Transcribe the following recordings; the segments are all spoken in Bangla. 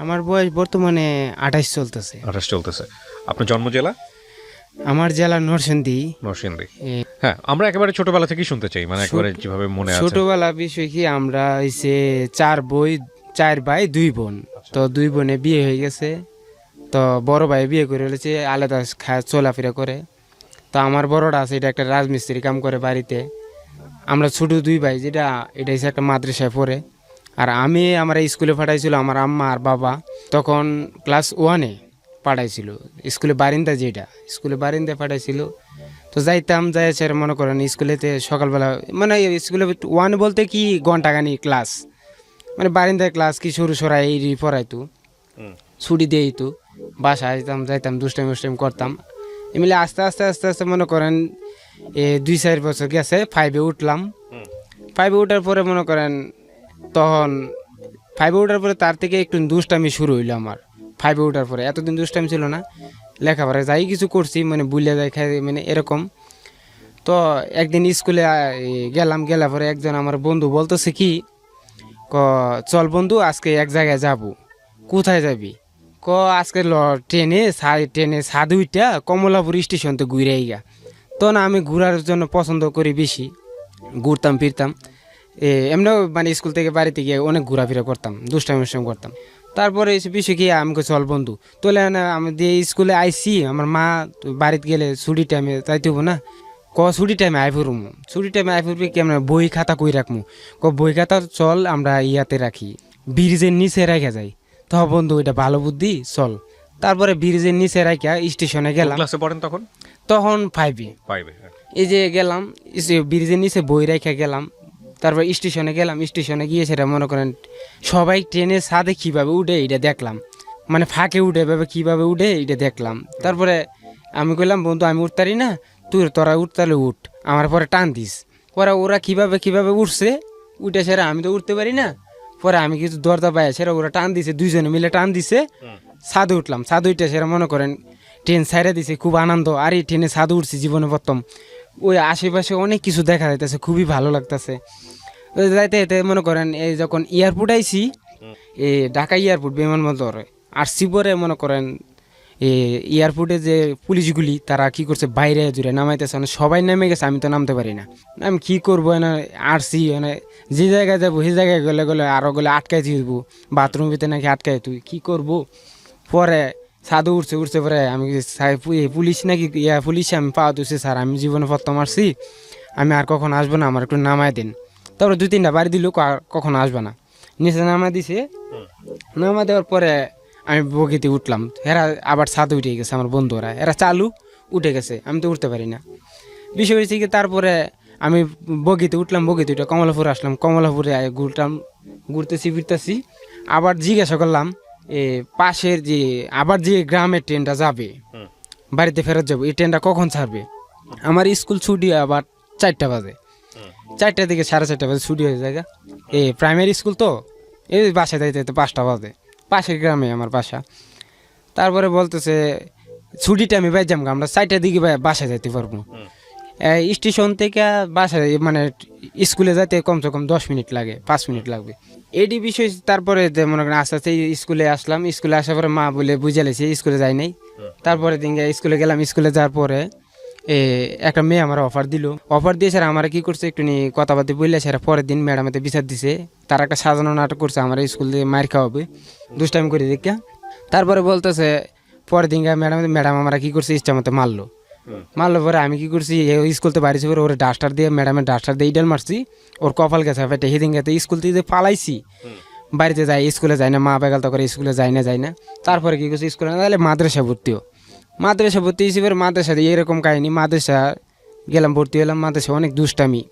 আমার বয়স বর্তমানে 28 চলতেছে। 28 চলতেছে। আপনার জন্ম জেলা? আমার জেলা নরসিংদী। নরসিংদী। হ্যাঁ, আমরা একেবারে ছোটবেলা থেকেই শুনতে চাই, মানে একেবারে যেভাবে মনে আছে। ছোটবেলা বিষয় কি, আমরা হইছে 4 ভাই 2 বোন। তো 2 বোনে বিয়ে হয়ে গেছে। তো বড় ভাই বিয়ে করে ফেলেছে, আলাদা চলাফেরা করে। তো আমার বড়টা আছে, এটা একটা রাজমিস্ত্রি কাম করে বাড়িতে। আমরা ছোট 2 ভাই, যেটা এটা হচ্ছে একটা মাদ্রাসায় পড়ে। আর আমি আমার স্কুলে পাঠাইছিল আমার আম্মা আর বাবা, তখন ক্লাস 1-এ পাঠাইছিল। স্কুলে বারিন্দা, যেটা স্কুলে বারিন্দা পাঠাইছিল। তো যাইতাম, যাই স্যার মনে করেন স্কুলেতে সকালবেলা, মানে স্কুলে 1 বলতে কি ঘন্টাখানি ক্লাস, মানে বারিন্দায় ক্লাস কি শুরু সরাই এই পড়াইতো, ছুটি দিয়ে তো বাসায় যাইতাম দুষ্টাইম উষ্টাইম করতাম। এমনি আস্তে আস্তে আস্তে আস্তে মনে করেন 2-4 বছর গেছে, 5-এ উঠলাম। 5-এ উঠার পরে মনে করেন তখন 5-এ উঠার পরে তার থেকে একটু দুষ্টামি শুরু হইলো আমার। 5-এ উঠার পরে এতদিন দুষ্টামি ছিল না, লেখাপড়ায় যাই কিছু করছি মানে বুলিয়া যাই খাই মানে এরকম। তো একদিন স্কুলে গেলাম পরে একজন আমার বন্ধু বলতেছে কি, চল বন্ধু আজকে এক জায়গায় যাব। কোথায় যাবি? আজকে ট্রেনে সাদু উইটা কমলাপুর স্টেশন তো ঘুরে আইগা। তো না, আমি ঘুরার জন্য পছন্দ করি বেশি, ঘুরতাম ফিরতাম। এমনিও মানে স্কুল থেকে বাড়িতে গিয়ে অনেক ঘোরাফেরা করতাম, দুষ্টামি করতাম। তারপরে এসে বিষয় কি, আমাকে চল বন্ধু তোলে না, আমি দিয়ে স্কুলে আইসি। আমার মা বাড়িতে গেলে ছুটি টাইমে যাইতে হবো না, ছুটি টাইমে আই ফুরুম। ছুটি টাইমে আই ফুরবি কেমন, বই খাতা কই রাখমু? বই খাতা চল আমরা ইয়াতে রাখি, ব্রিজের নিচে রেখে যাই। তো বন্ধু এটা ভালো বুদ্ধি, চল। তারপরে ব্রিজের নিচে রাখিয়া স্টেশনে গেলাম। ক্লাসে পড়েন তখন? তখন 5-এ। এই যে গেলাম, ব্রিজের নিচে বই রেখে গেলাম। তারপর স্টেশনে গেলাম, স্টেশনে গিয়ে সেটা মনে করেন সবাই ট্রেনের ছাদে কীভাবে উঠে এটা দেখলাম, মানে ফাঁকে উঠে ভাবে কীভাবে উঠে এটা দেখলাম। তারপরে আমি কইলাম বন্ধু আমি উঠতারি না, তোরা উঠতালে উঠ, আমার পরে টান দিস। পরে ওরা কীভাবে উঠছে, উঠে সেরা আমি তো উঠতে পারি না। পরে আমি কিছু দরজা পাই, সেরা ওরা টান দিছে, 2 জনে মিলে টান দিছে, ছাদে উঠলাম। ছাদে উঠে সেরা মনে করেন ট্রেন ছাইড়া দিছে, খুব আনন্দ। আর এই ট্রেনে ছাদে উঠছি জীবনে প্রথম। ওই আশেপাশে অনেক কিছু দেখা যাইতেছে, খুবই ভালো লাগতেছে। যাইতে যেতে মনে করেন এই যখন এয়ারপোর্ট আইছি, এই ঢাকা এয়ারপোর্ট বিমানবন্দর আসছি, পরে মনে করেন এয়ারপোর্টে যে পুলিশগুলি তারা কি করছে, বাইরে জুড়ে নামাইতেছে, মানে সবাই নেমে গেছে, আমি তো নামতে পারি না। আমি কি করবো, না আসছি মানে যে জায়গায় যাবো সেই জায়গায় গেলে আরো আটকাই দিব, বাথরুম ভিতরে নাকি আটকাই, তুই কি করবো। পরে সাধু উঠছে পরে আমি পুলিশ নাকি পুলিশে আমি পাওয়া দিচ্ছি, স্যার আমি জীবনে প্রথম আসছি, আমি আর কখন আসবো না, আমার একটু নামায় দিন। তারপরে 2-3টা বাড়ি দিল, কখনো আসবে না। নিচে নামা দিছে, নামা দেওয়ার পরে আমি বগিতে উঠলাম। এরা আবার ছাদে উঠে গেছে, আমার বন্ধুরা এরা চালু উঠে গেছে, আমি তো উঠতে পারি না। বিষয় হয়েছে কি, তারপরে আমি বগিতে উঠলাম, বগিতে উঠে কমলাপুর আসলাম। কমলাপুরে ঘুরতেছি ফিরতেছি, আবার জিজ্ঞাসা করলাম পাশের যে আবার যে গ্রামের ট্রেনটা যাবে বাড়িতে ফেরত যাবো, এই ট্রেনটা কখন ছাড়বে। আমার স্কুল ছুটি আবার 4টা বাজে, 4টার দিকে 4:30 বাজে ছুটি হয়ে যায়। প্রাইমারি স্কুল তো, এই বাসায় যাইতে 5টা বাজে, পাশের গ্রামে আমার বাসা। তারপরে বলতেছে ছুটিটা আমি বাইর যাবো, আমরা 4টার দিকে বাসায় যাইতে পারবো। স্টেশন থেকে বাসায় মানে স্কুলে যাইতে কমসে কম 10 মিনিট লাগে, 5 মিনিট লাগবে। এটি বিষয়। তারপরে যে মনে করেন আস্তে আস্তে স্কুলে আসলাম, স্কুলে আসার পরে মা বলে বুঝে লেছি স্কুলে যাই নাই। তারপরে দিন স্কুলে গেলাম, স্কুলে যাওয়ার পরে একটা মেয়ে আমার অফার দিয়ে স্যার আমার কি করছে একটু কথাবার্তা বললে, স্যার পরের দিন ম্যাডামেতে বিচার দিছে, তার একটা সাজানো নাটক করছে আমার স্কুল দিয়ে মার খাওয়াবে, দুষ্টাইম করে দেখা। তারপরে বলতেছে পরের দিন ম্যাডাম আমরা কি করছে ইচ্ছা মতো মারলো পরে আমি কি করছি, স্কুলতে বাড়িছি পরে ওর ডাস্টার দিয়ে ম্যাডামের ডাস্টার দিয়ে ইডাল মারছি, ওর কপাল গেছে ফেটে। সেদিন গেতে স্কুল থেকে যে পালাইছি, বাড়িতে যাই, স্কুলে যাই না, মা বেগালতা করে স্কুলে যাই না। তারপরে কি করছি, স্কুলে না তাহলে মাদ্রাসা ভর্তি হিসেবে মাদ্রাসা দিয়ে এরকম কাহিনি। মাদ্রাসা গেলাম, ভর্তি হলাম। মাদ্রাসা অনেক দুষ্টামি,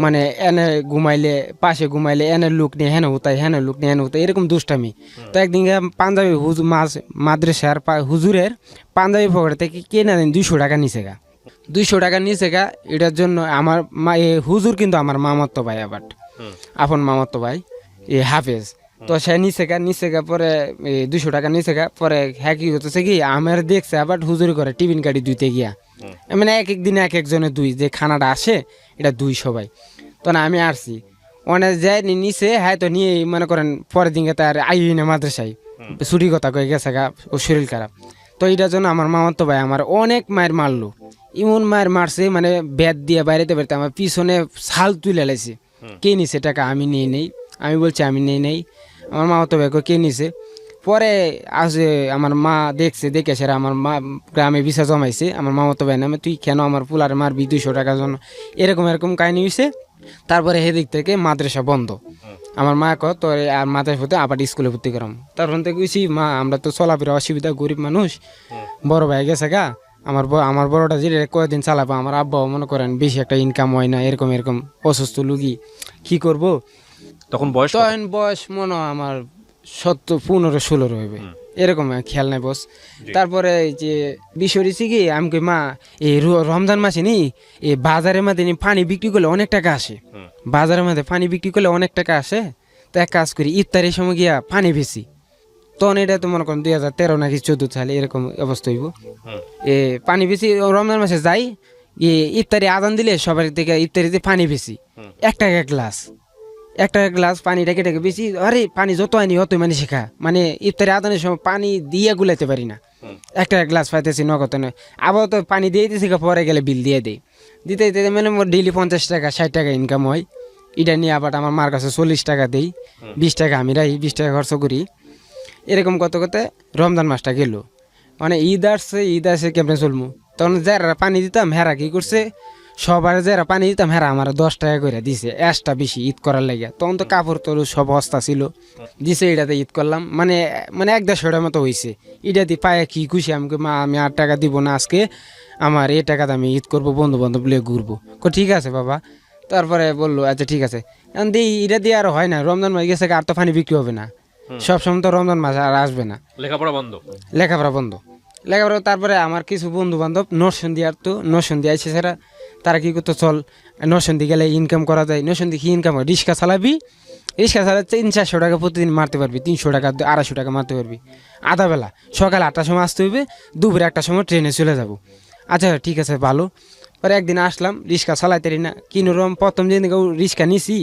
মানে এনে পাশে ঘুমাইলে এনে লুক নিয়ে হেন হতায়, লুক নিয়ে হেন হতায়, এরকম দুষ্টামি। তো একদিন পাঞ্জাবি মাদ্রাসার হুজুরের পাঞ্জাবি পকেট থেকে কেনা দিন 200 টাকা নিচে 200 টাকা নিচে এটার জন্য আমার হুজুর কিন্তু আমার মামাতো ভাই, আবার আপন মামাতো ভাই হাফেজ। তো সে নিচে পরে 200 টাকা নিচে পরে হ্যাঁ কি হতেছে কি, আমার দেখছে আবার হুজুরি করে টিফিন কাটি দুইতে গিয়া, মানে এক এক দিনে এক একজনের 2 যে খানাটা আসে এটা 2 সবাই। তো না আমি আসছি অনেক যায় নিচে হ্যাঁ তো নিয়ে মনে করেন পরের দিনকে তার আইই না মাদ্রাসায় ছুটি কথা কয়ে গেছে গা ও শরীর খারাপ। তো এটার জন্য আমার মামাতো ভাই আমার অনেক মায়ের মারলো, এমন মায়ের মারছে মানে ব্যাট দিয়ে বাইরেতে বেরোতে আমার পিছনে ছাল তুলে লাইছে। কে নিছে টাকা? আমি নিয়ে নেই। আমি বলছি আমি নিয়ে নেই। আমার মামাতো ভাইকে কে নিছে? পরে আসে আমার মা দেখছে, দেখে সেরা আমার মা গ্রামে ভিসা জমাইছে আমার মামাতো ভাই নামে, তুই কেন আমার পুলারে মারবি 200 টাকার জন্য, এরকম এরকম কাহিনী হয়েছে। তারপরে সেদিক থেকে মাদ্রাসা বন্ধ। আমার মা কয় তোর আর মাদ্রাসা ভর্তি আবার স্কুলে ভর্তি করাম। তখন থেকে কইছি মা আমরা তো চলাফেরা অসুবিধা, গরিব মানুষ, বড় ভাই গেছে গা, আমার বড়টা যে কয়েকদিন চালাবো, আমার আব্বাও মনে করেন বেশি একটা ইনকাম হয় না, এরকম এরকম অসুস্থ লুগি, কি করব? তখন বয়স কত? তখন বয়স মনে হয় আমার 15-16 হইবে, এরকম খেয়াল নাই বস। তারপরে এই যে বিষয় হচ্ছে কি, আমি কই মা এই রমজান মাসে নি এই বাজারের মধ্যে নি পানি বিক্রি করলে অনেক টাকা আসে, বাজারের মধ্যে পানি বিক্রি করলে অনেক টাকা আসে, তো এক কাজ করি ইফতারের সময় গিয়া পানি বেশি। তখন এটা তো মনে করেন 2013 নাকি 14 সালে এরকম অবস্থা হইব। পানি বেশি রমজান মাসে যাই, ইফতারি আদান দিলে সবার থেকে ইফতারিতে পানি বেশি, 1 টাকা গ্লাস, 1 টাকা গ্লাস পানিটা কেটে বেশি। আরে পানি যত আনি অতই মানে শেখা, মানে ইফতারি আদানের সময় পানি দিয়ে গুলাইতে পারি না, 1 টাকা গ্লাস পাইতেছি নগদ নয়। আবার তো পানি দিয়ে দিয়েছি, পরে গেলে বিল দিয়ে দেয়, দিতে দিতে মানে মোর ডেইলি 50 টাকা 60 টাকা ইনকাম হয়। এটা নিয়ে আবার আমার মার কাছে 40 টাকা দেই, 20 টাকা আমি রাখি, 20 টাকা খরচ করি। এরকম করতে করতে রমজান মাসটা গেল, মানে ঈদ আসছে কেমনে চলবো। তখন যারা পানি দিতাম হেরা কি করছে, সবার যারা পানি দিতাম হেরা আমার 10 টাকা করে দিছে এক্সট্রা বেশি ঈদ করার লাগে। তখন তো কাপড় তোর সব হস্তা ছিল, দিছে, এটাতে ঈদ করলাম, মানে 1-150 মতো হয়েছে। এটা দিয়ে পায়ে কি খুশি, আমি মা আমি 8 টাকা দিব না আজকে, আমার এই টাকাতে আমি ঈদ করবো, বন্ধু বান্ধব লিয়ে ঘুরবো। ঠিক আছে বাবা। তারপরে বললো আচ্ছা ঠিক আছে। এখন দিই এটা দিয়ে আর হয় না, রমজান মাস গেছে আর তো পানি বিক্রি হবে না, সবসময় তো রমজান মাস আর আসবে না, লেখাপড়া বন্ধ। লেখাপড়া তারপরে আমার কিছু বন্ধু বান্ধব নরসিংদী, আর তো নরসিংদী আইসে সেরা, তারা কি করতো চল নরসিংদী গেলে ইনকাম করা যায়। নরসিংদী কি ইনকাম হয়, রিক্সা চালাবি, রিক্সা চালাতে 300-400 টাকা প্রতিদিন মারতে পারবি, 300 টাকা 250 টাকা মারতে পারবি। আধা বেলা সকাল 8টার সময় আসতে হইবে, দুপুরে 1টার সময় ট্রেনে চলে যাব। আচ্ছা ঠিক আছে ভালো। পরে একদিন আসলাম, রিক্সা চালাইতে না, কিনোরম প্রথম যেদিন রিক্সা নিছি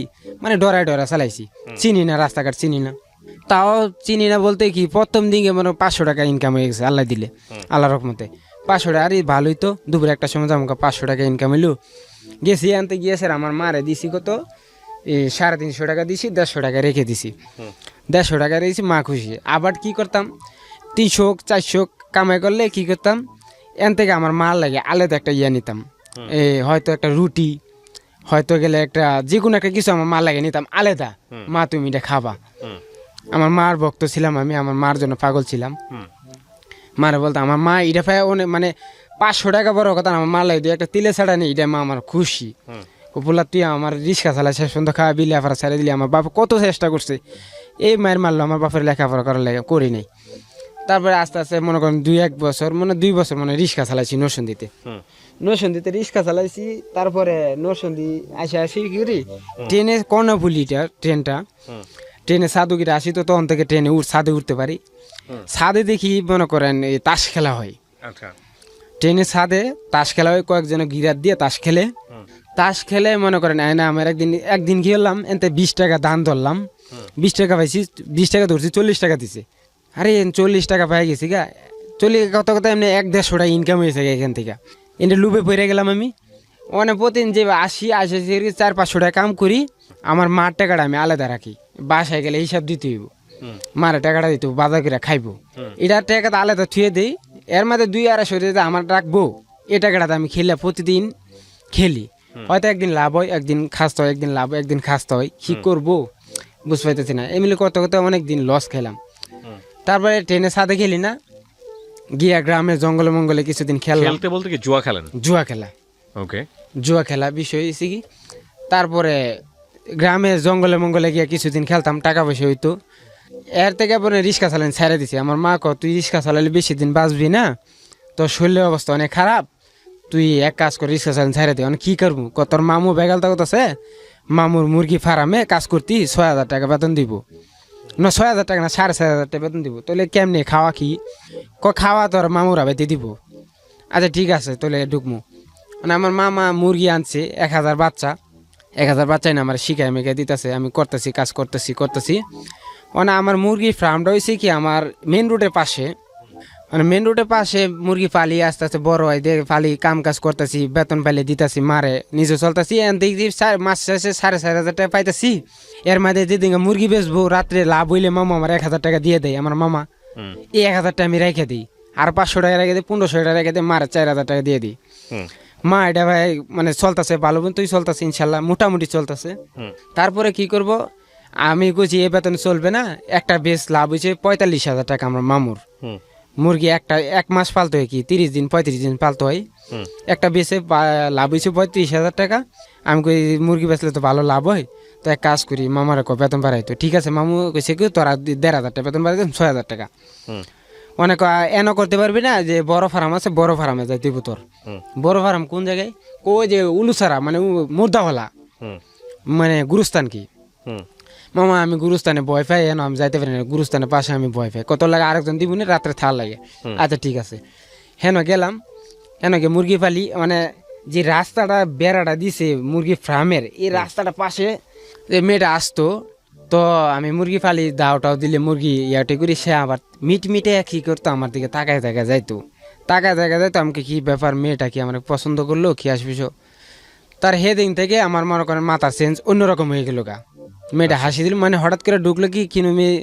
মানে ডরায় চালাইছি, চিনি না রাস্তাঘাট চিনি না, তাও চিনি না বলতে কি প্রথম দিকে মানে 500 টাকা ইনকাম হয়ে গেছে আল্লাহ দিলে, আল্লাহ রহমতে 500 টাকা। আরে ভালোই তো, দুপুরে 1টার সময় যাবো, 500 টাকা ইনকাম হইলো। গেছি আনতে গিয়েছে আমার মারে দিছি কত, 350 টাকা দিছি, 150 টাকা রেখে দিছি, 150 টাকা রেখেছি, মা খুশি। আবার কি করতাম, 300-400 কামাই করলে কি করতাম, এন থেকে আমার মার লাগে আলাদা একটা নিতাম, হয়তো একটা রুটি, হয়তো গেলে একটা যে কোনো একটা কিছু আমার মার লাগে নিতাম আলাদা, মা তুমি এটা খাবা। আমার মার ভক্ত ছিলাম আমি, আমার মার জন্য পাগল ছিলাম। মারে বলতাম, আমার মা এটা পায় অনেক, মানে 500 টাকা বড় কথা, আমার মার লাগে একটা তিলে ছাড়া নেই, এটা মা আমার খুশি। বললা তুই আমার রিক্সা চালা শেষ পর্যন্ত খাওয়া বিলে আফারা ছাড়ে দিলি। আমার বাবা কত চেষ্টা করছে, এই মায়ের মারলো, আমার বাপের লেখাপড়া করার লাগে করি নাই। তারপরে আস্তে আস্তে মনে করেন 2-1 বছর, মানে 2 বছর মানে রিক্সা চালাইছি নরসিংদীতে রিক্সা চালাইছি। তারপরে নরসিংদী আসি কি করি, ট্রেনে কর্ণফুলিটা ট্রেনে সাধুগিরা আসি, তো তখন থেকে ট্রেনে ছাদে উঠতে পারি। ছাদে দেখি মনে করেন এই তাস খেলা হয়, ট্রেনে ছাদে তাস খেলা হয়, কয়েকজন গিরাত দিয়ে তাস খেলে মনে করেন না। আমার একদিন কি হলাম, এতে 20 টাকা দান ধরলাম, 20 টাকা পাইছি, 20 টাকা ধরছি, 40 টাকা দিছে। আরে 40 টাকা পাই গেছি গা, কথা এমনি 1-150 টাকা ইনকাম হয়েছে এখান থেকে। এনে লুবে পড়ে গেলাম আমি, মানে প্রতিদিন যে আসি 400-500 টাকা কাম করি। আমার মার টাকাটা আমি আলাদা রাখি, বাসায় গেলে হিসাব দিতে হইব, মারে টাকাটা দিতে বাজার করে খাইবো, এটার টাকাটা আলাদা থুয়ে দিই। এর মধ্যে 200-250 টাকা আমার রাখবো, এই টাকাটা আমি প্রতিদিন খেলি। হয়তো একদিন লাভ হয়, একদিন খাসতে হয়, একদিন লাভ হয়, একদিন খাসতে হয়, কি করবো বুঝতে পারতেছি না। এমনি করতে অনেকদিন লস খেলাম। তারপরে ট্রেনে সাথে খেলি না, গিয়া গ্রামে জঙ্গলে মঙ্গলে কিছুদিন খেললাম। খেলতে বলতে কি জুয়া খেলেন? জুয়া খেলা, ওকে, জুয়া খেলা বিষয় হয়েছে কি। তারপরে গ্রামে জঙ্গলে মঙ্গলে গিয়া কিছুদিন খেলতাম, টাকা পয়সা হইতো। এর থেকে পরে রিক্সা চালান ছেড়ে দিছি। আমার মা তুই রিক্সা চালালে বেশি দিন বাঁচবি না, তোর শরীরের অবস্থা অনেক খারাপ, তুই এক কাজ কর রিক্সা চালান ছেড়ে দে। কি করবো, তোর মামু বেগালতা আছে, মামুর মুরগি ফার্মে কাজ করতি, 6,000 টাকা বেতন দিব না, 6,000 টাকা না 6,500 টাকা বেতন দিব। তাহলে কেমনে খাওয়া কি, খাওয়া তোর মামুরা বেঁধে দিব। আচ্ছা ঠিক আছে তাহলে ঢুকমু। মানে আমার মামা মুরগি আনছে 1,000 বাচ্চা, 1000 বাচ্চাই না আমার শিখাই মেখে দিতেছে, আমি করতেছি, কাজ করতেছি। মানে আমার মুরগি ফার্মটা হয়েছে কি আমার মেন রোডের পাশে, মানে মেন রোডের পাশে মুরগি পালি আস্তে আস্তে বড় হয়, দেখে পালি কাম কাজ করতেছি, বেতন পাইলে দিতেছি, মারে নিজে চলতেছি। দেখি মাস শেষে 4,500 টাকা পাইতেছি। এর মধ্যে যেদিন মুরগি বেচবো রাত্রে লাভ হইলে মামা আমার 1000 টাকা দিয়ে দেয়। আমার মামা এই 1000 টাকা আমি রেখে দিই, আর 500 টাকা রেখে দিই, 1500 টাকা রেখে দিই, মারে 4000 টাকা দিয়ে দিই। মা এটা ভাই মানে চলতেছে ভালো মতোই চলতেছে, ইনশাল্লাহ মোটামুটি চলতেছে। তারপরে কি করব, আমি কইছি এ বেতন চলবে না, একটা বেশ লাভ হয়েছে 45,000 টাকা আমার মামুর। মুরগি একটা 1 মাস পালতে হয়, কি 30 দিন 35 দিন পালতে হয়। একটা বেচে লাভ হয়েছে 35,000 টাকা। আমি কই মুরগি বেচলে তো ভালো লাভ হয়, তো এক কাজ করি, মামার বেতন বাড়াইতো। ঠিক আছে, মামু কইছে কি তোরা 1,500 টাকা বেতন বাড়াই দেন, 6,000 টাকা। অনেক এনও করতে পারবি না, যে বড় ফার্ম আছে বড় ফার্মে যাই দিব তোর। বড় ফার্ম কোন জায়গায়, কই যে উলুসারা মানে মুর্দাওয়ালা, মানে গুরুস্থান কি। মামা আমি গুরুস্থানে ভয় পাই, এন আমি যাইতে পারি না, গুরুস্থানের পাশে আমি ভয় পাই, কত লাগে আরেকজন দিব না, রাত্রে থাল লাগে। আচ্ছা ঠিক আছে, হেন গেলাম, হেন গিয়ে মুরগি পালি। মানে যে রাস্তাটা বেড়াটা দিছে মুরগি ফার্মের, এই রাস্তাটা পাশে যে মেয়েটা আসতো, তো আমি মুরগি পালি দাওটাও দিলে মুরগি ইয়াটে করি, সে আবার মিটে কি করতো আমার দিকে তাকায় যাইতো, যাইতো। আমাকে কি ব্যাপার, মেয়েটা কি আমার পছন্দ করলো কি আসবি। তার হেদিন থেকে আমার মনে করেন মাথা চেঞ্জ অন্যরকম হয়ে গেল গা। মেয়েটা হাসি দিল, মানে হঠাৎ করে ঢুকলো কি কিনো মেয়ে,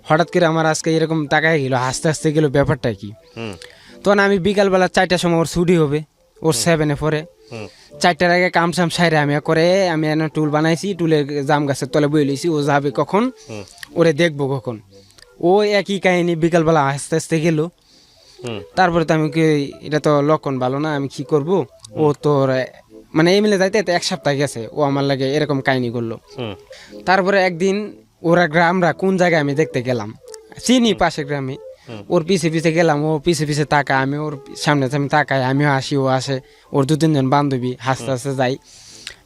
হঠাৎ করে আমার আজকে এরকম তাকায় গেলো, হাসতে গেলো, ব্যাপারটা কি। তখন আমি বিকালবেলা 4টার সময় ওর ছুটি হবে, ওর 7-এ পড়ে। 4টার আগে কামসাম সাইরে আমি করে আমি টুল বানাইছি, টুলের জাম গাছের তলে বই লইছি, ও যাবে কখন, ওরে দেখবো কখন। ও একই কাহিনী, বিকালবেলা আস্তে গেল। তারপরে তো আমি এটা তো লক্ষণ ভালো না, আমি কি করব। ও তোর মানে এই মিলে যাইতে 1 সপ্তাহ গেছে, ও আমার লাগে এরকম কাহিনী করলো। তারপরে একদিন ওরা গ্রামরা কোন জায়গায় আমি দেখতে গেলাম, চিনি পাশে গ্রামে, ওর পিছে গেলাম, ও পিছে তাকায়, আমি ওর সামনে তাকাই, আমিও আসি, ও আসে, ওর 2-3 জন বান্ধবী হাসতে যাই।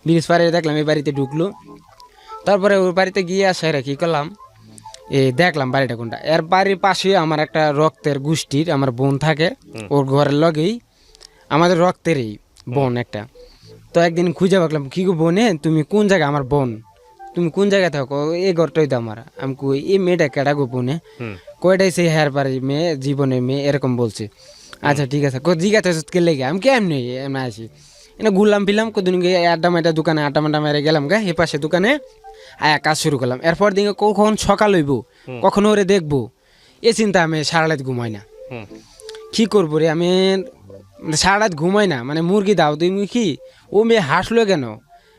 ব্রিজ পাড়ে দেখলাম এই বাড়িতে ঢুকলো। তারপরে ওর বাড়িতে গিয়ে আসে কি করলাম, দেখলাম বাড়িটা কোনটা। এর বাড়ির পাশে আমার একটা রক্তের গোষ্ঠীর আমার বোন থাকে, ওর ঘরের লগেই আমাদের রক্তেরই বোন একটা। তো একদিন খুঁজে পাকলাম, কি গো বোনে তুমি কোন জায়গায়, আমার বোন তুমি কোন জায়গায় থাকো, এই ঘরটাই তো আমার। আমি কই এই মেয়েটা কেডা গো বোনে, কয়টাই সেই হেয়ার বাড়ির মেয়ে, জীবনের মেয়ে, এরকম বলছে। আচ্ছা ঠিক আছে, জিজ্ঞাসা কে লেগে, আমি কেমনি এমনি আসি, এনে ঘুরলাম ফিরলাম, কদিন গিয়ে আড্ডা দোকানে আড্ডা মেরে গেলাম গা, এ পাশে দোকানে আয়া কাজ শুরু করলাম। এরপর দিকে কখন সকাল হইব, কখন ওরে দেখবো, এ চিন্তা আমি সারা রাত ঘুমাই না। কি করবো রে, আমি সারা রাত ঘুমাই না। মানে মুরগি দাও তুমি কি, ও মেয়ে হাসলো কেন,